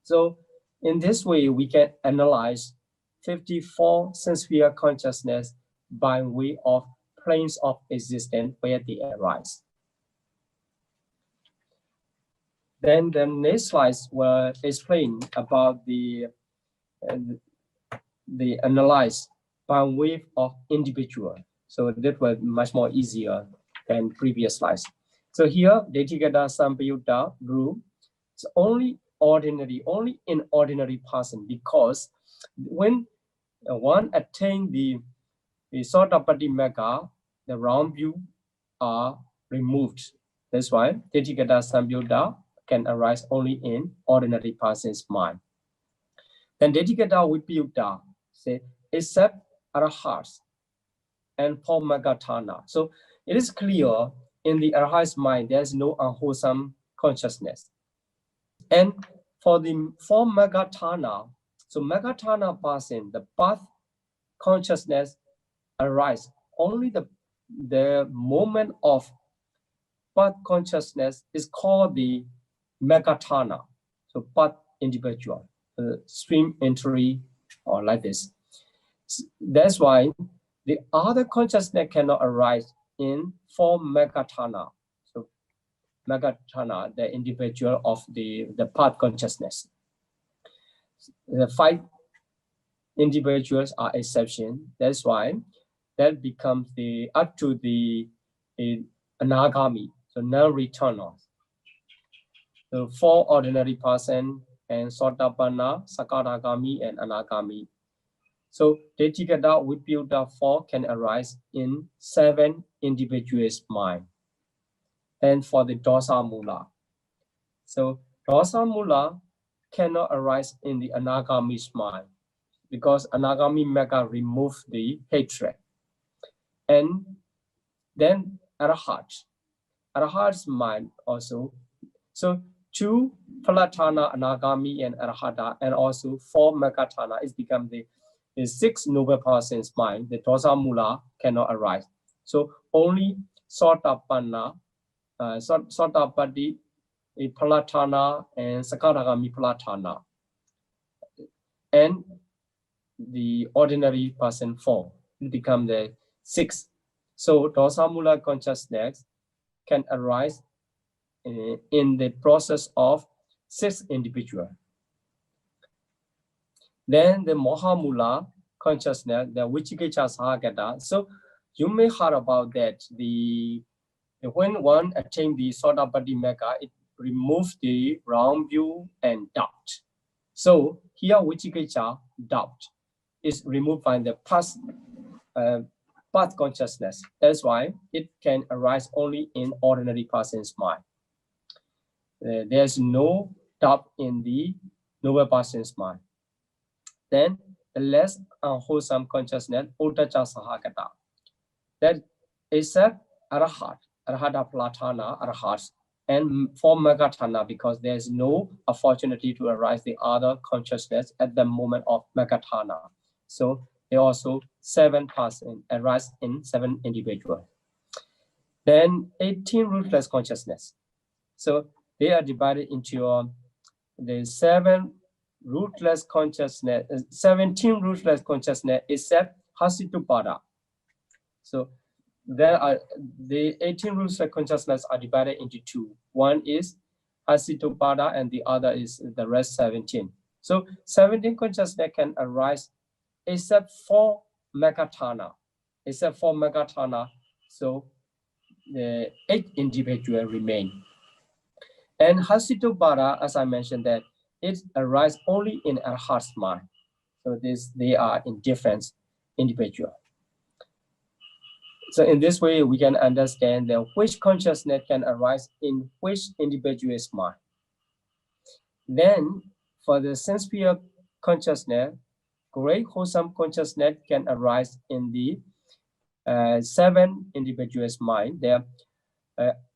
So in this way, we can analyze 54 sense-sphere consciousness by way of planes of existence where they arise. Then the next slides will explain about the analyze by way of individual. So that was much more easier than previous slides. So here, Detigata Sampayutta group, it's only in ordinary person, because when one attain the Sotapatti Magga, the round view are removed. That's why Detigata Sampayutta can arise only in ordinary person's mind. Then Detigata Vipayutta, say, except Arahats and for Magatana. So it is clear in the Arahat's mind, there's no unwholesome consciousness. And for Magatana, so Magatana person, the path consciousness arise only the moment of path consciousness is called the Magatana. So path individual, stream entry, or like this. That's why the other consciousness cannot arise in form Magatana. So Magatana, the individual of the path consciousness. The 5 individuals are exception. That's why that becomes up to the anagami, so non-returnal. The 4 ordinary person and Sotapanna, Sakadagami, and Anagami. So Detigata Vipayutta 4 can arise in 7 individuals' mind. And for the Dosa Mula, so Dosa Mula cannot arise in the Anagami's mind, because Anagami Magga remove the hatred. And then Arahat's mind also. So 2 Palatana, Anagami, and Arahata, and also 4 Magatana, is become the 6 noble person's mind. The Dosa Mula cannot arise. So only Sotapanna, Sotapatti, Palatana, and Sakadagami Palatana, and the ordinary person 4 will become the 6. So Dosa Mula consciousness can arise in the process of 6 individuals. Then the Mohamula consciousness, the Vichikicca Sahagata. So you may heard about that. When one attains the Sotapatti Magga, it removes the wrong view and doubt. So here Vichikicca, doubt, is removed by the path consciousness. That's why it can arise only in ordinary person's mind. There's no doubt in the noble person's mind. Then the less unwholesome consciousness, Uttaca Sahagata, that except Arahata Palatana, Arahats, and for Magatana, because there's no opportunity to arise the other consciousness at the moment of Magatana. So they also 7 persons arise in 7 individuals. Then 18 ruthless consciousness. So they are divided into the 17 ruthless consciousness except Hasitupada. So there are the 18 ruthless consciousness are divided into 2. One is Hasitupada and the other is the rest 17. So 17 consciousness can arise except for Magatana. So the 8 individuals remain. And Hasitupada, as I mentioned, that it arises only in our heart's mind. So they are in different individuals. So in this way, we can understand that which consciousness can arise in which individual's mind. Then for the sense-pure consciousness, great wholesome consciousness can arise in the 7 individuals' mind. They are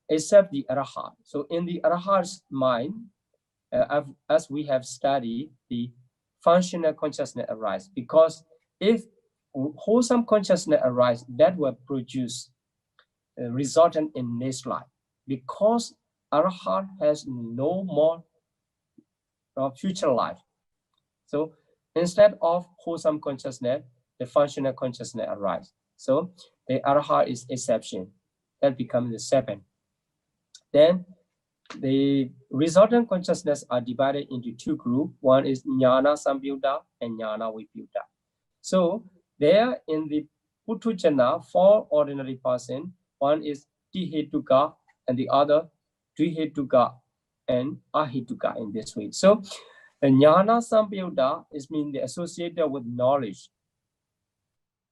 except the Arahat. So in the Arahat's mind, as we have studied, the functional consciousness arise, because if wholesome consciousness arise, that will produce resultant in next life, because Arahat has no more future life. So instead of wholesome consciousness, the functional consciousness arise. So the Arahat is exception. That becomes the 7. Then the resultant consciousness are divided into 2 groups. One is Jnana Samyutta and Jnana Vipyutta. So there in the Puthujjana, 4 ordinary person, one is Tihetuka and the other Trihetuka and Ahituka in this way. So the Jnana Samyutta is mean associated with knowledge.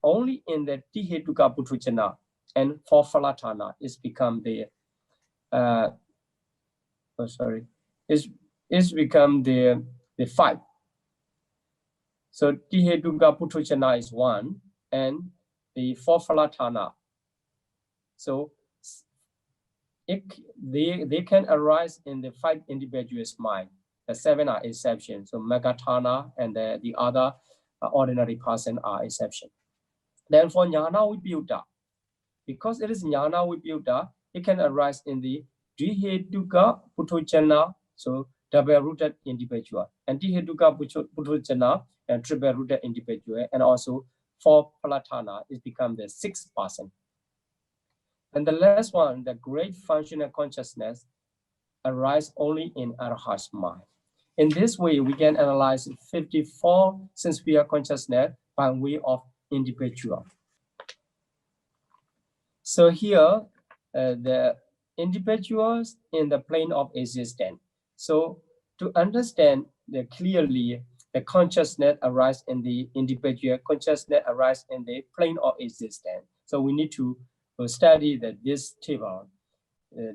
Only in the Tihetuka Puthujjana and 4 Phalatthana is become the it's become the 5. So Tihetuka Puthujjana is 1 and the 4 Phalatthana. So they can arise in the 5 individuals' mind. The 7 are exception. So Megathana and the other ordinary person are exception. Then for Jnana Vipyutta, because it is Jnana Vipyutta, it can arise in the Trihetuka Puthujjana, so double-rooted individual, and Trihetuka Puthujjana and triple-rooted individual, and also 4 Phalatthana is become the 6th person. And the last one, the great functional consciousness, arise only in Arahat's mind. In this way, we can analyze 54 sense-pure consciousness by way of individual. So here, the individuals in the plane of existence. So to understand clearly the consciousness arise in the individual, consciousness arise in the plane of existence. So we need to study this table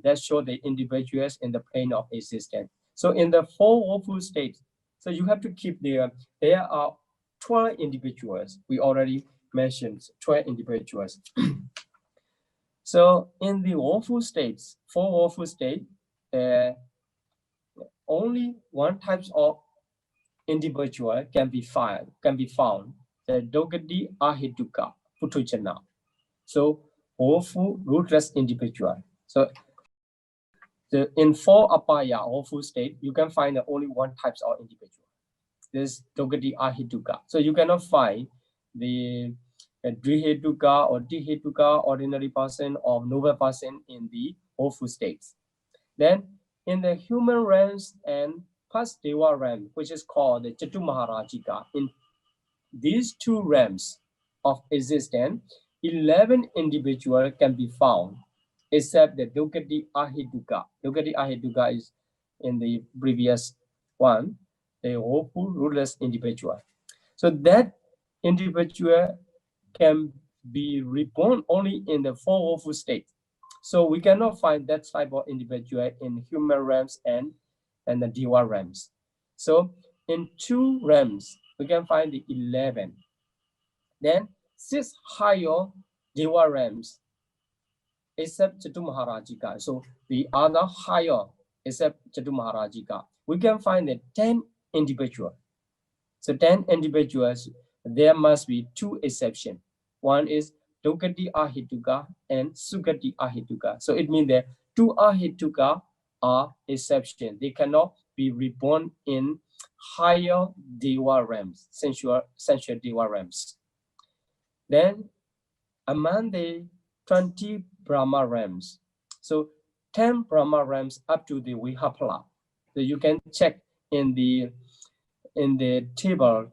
that show the individuals in the plane of existence. So in the 4 woeful states, so you have to keep there are 12 individuals. We already mentioned 12 individuals. So in the woeful states, 4 woeful states, only one type of individual can be found, the Dogati Ahituka Puthujjana. So woeful, ruthless individual. So in 4 apaya woeful state, you can find only one type of individual. This Dogati Ahituka. So you cannot find the Drihetuka or Tihetuka, ordinary person or noble person in the woeful states. Then in the human realms and past Deva realm, which is called the Chatu Maharajika, in these 2 realms of existence, 11 individuals can be found, except the Dogati Ahituka. Dogati Ahituka is in the previous one, the woeful, ruthless individual. So that individual can be reborn only in the 4 woeful states. So we cannot find that type of individual in human realms and the Deva realms. So in 2 realms, we can find the 11. Then 6 higher Deva realms, except Chatu Maharajika. So the other higher, except Chatu Maharajika, we can find the 10 individuals. So 10 individuals, there must be 2 exceptions. One is Dogati Ahituka and Sugati Ahituka. So it means that 2 Ahituka are exception. They cannot be reborn in higher Deva realms, sensual Deva realms. Then among the 20 Brahma realms, so 10 Brahma realms up to the Vihapala. So you can check in the table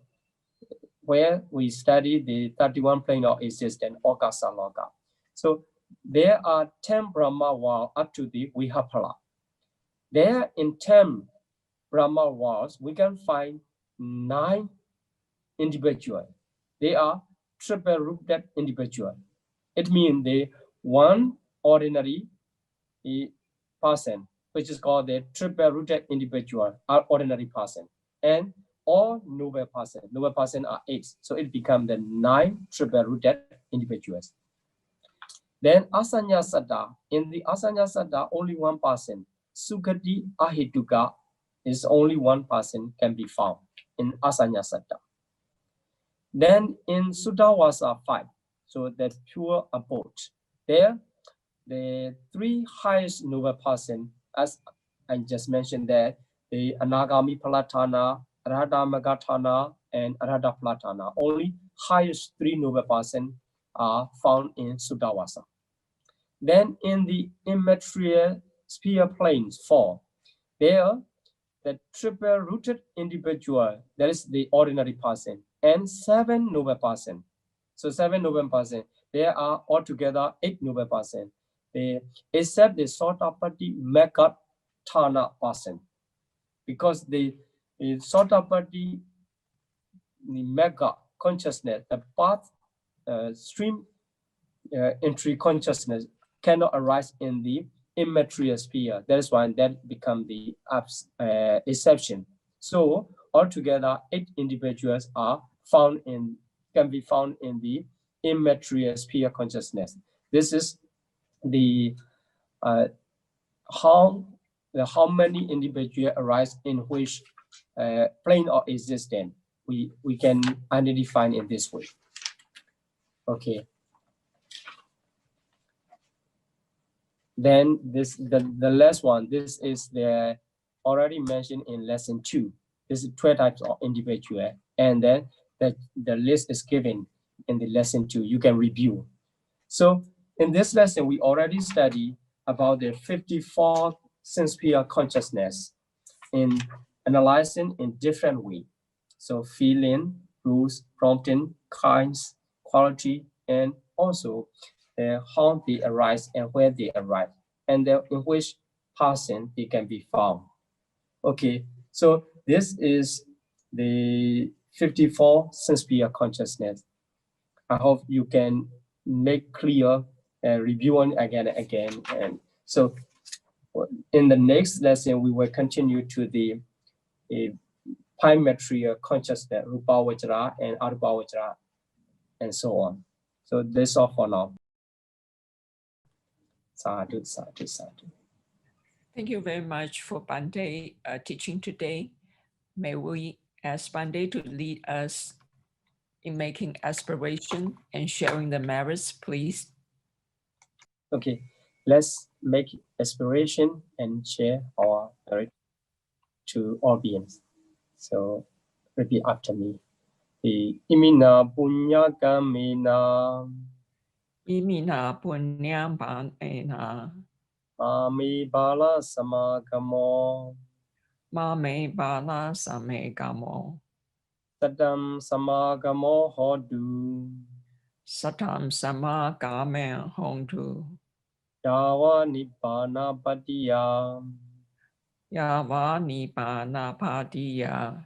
where we study the 31 plane of existence, Akasa Loka. So there are 10 Brahma worlds up to the Vihapala. There in 10 Brahma worlds, we can find 9 individuals. They are triple-rooted individuals. It means the one ordinary person which is called the triple-rooted individual, or ordinary person, and all noble person. Noble person are 8, so it becomes the 9 triple-rooted individuals. Then Asanya Satta, in the Asanya Satta, only one person, Sukati Ahituka, is only one person can be found in Asanya Satta. Then in Sudawasa 5, so that pure abode, there the 3 highest noble person, as I just mentioned there, the Anagami Palatana, Arhata Magatana, and Arhata Palatana. Only highest 3 noble person are found in Sudawasa. Then in the immaterial sphere planes 4, there the triple-rooted individual, that is the ordinary person, and 7 noble person. So 7 noble person, there are altogether 8 noble person, except the Sotapatti Megatana person, because the Sotapatti, the mega consciousness, the path stream entry consciousness cannot arise in the immaterial sphere. That is why that become the exception. So altogether, 8 individuals are can be found in the immaterial sphere consciousness. This is the how many individuals arise in which plane of existence we can identify in this way. Okay. Then the last one, this is the already mentioned in lesson 2. This is 12 types of individual, and then the list is given in the lesson 2. You can review. So in this lesson, we already studied about the 54 sense sphere consciousness in analyzing in different way. So feeling, rules, prompting, kinds, quality, and also how they arise and where they arise, and in which person they can be found. Okay, so this is the 54 sense sphere consciousness. I hope you can make clear and review on again and again. And so in the next lesson, we will continue to the primary consciousness, Rupa Vajra and Arupa Vajra, and so on. So that's all for now. Sadhu, sadhu, sadhu. Thank you very much for Bhante teaching today. May we ask Bhante to lead us in making aspiration and sharing the merits, please. Okay, let's make aspiration and share our merit to all beings. So repeat after me. Imina punya kamina. Imina punyam bhantena. Mami bala samagamo. Mame bala samegamo. Satam samagamo hodu. Satam samagame hontu. Yawa nibbana patiya. Yava nibbana patiya.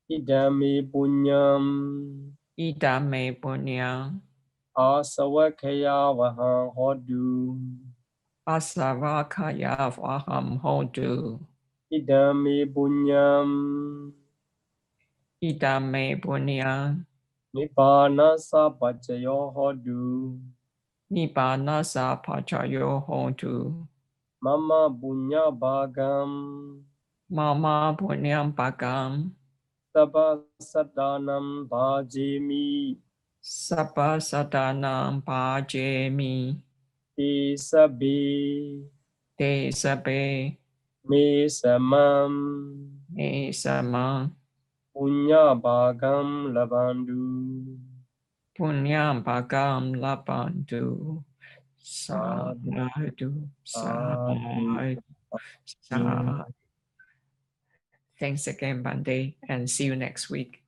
Idami punyam. Idame punyam. Asawakaya vahang hodu. Asavakaya vaham hontu. Idami punyam. Idame punyam. Nibbana sapachayo hodu. Nibbana sapachayo hontu. Mama punya bhagam. Mama punyam bhagam. Sabha sadanam bhajemi. Sabha sadanam bhajemi. Te sabe. Te sabe. Me samam. Me samam. Punya bhagam labandu. Punyam bhagam labantu. Sadhu. Sadhu. Sadhu. Thanks again, Bhante, and see you next week.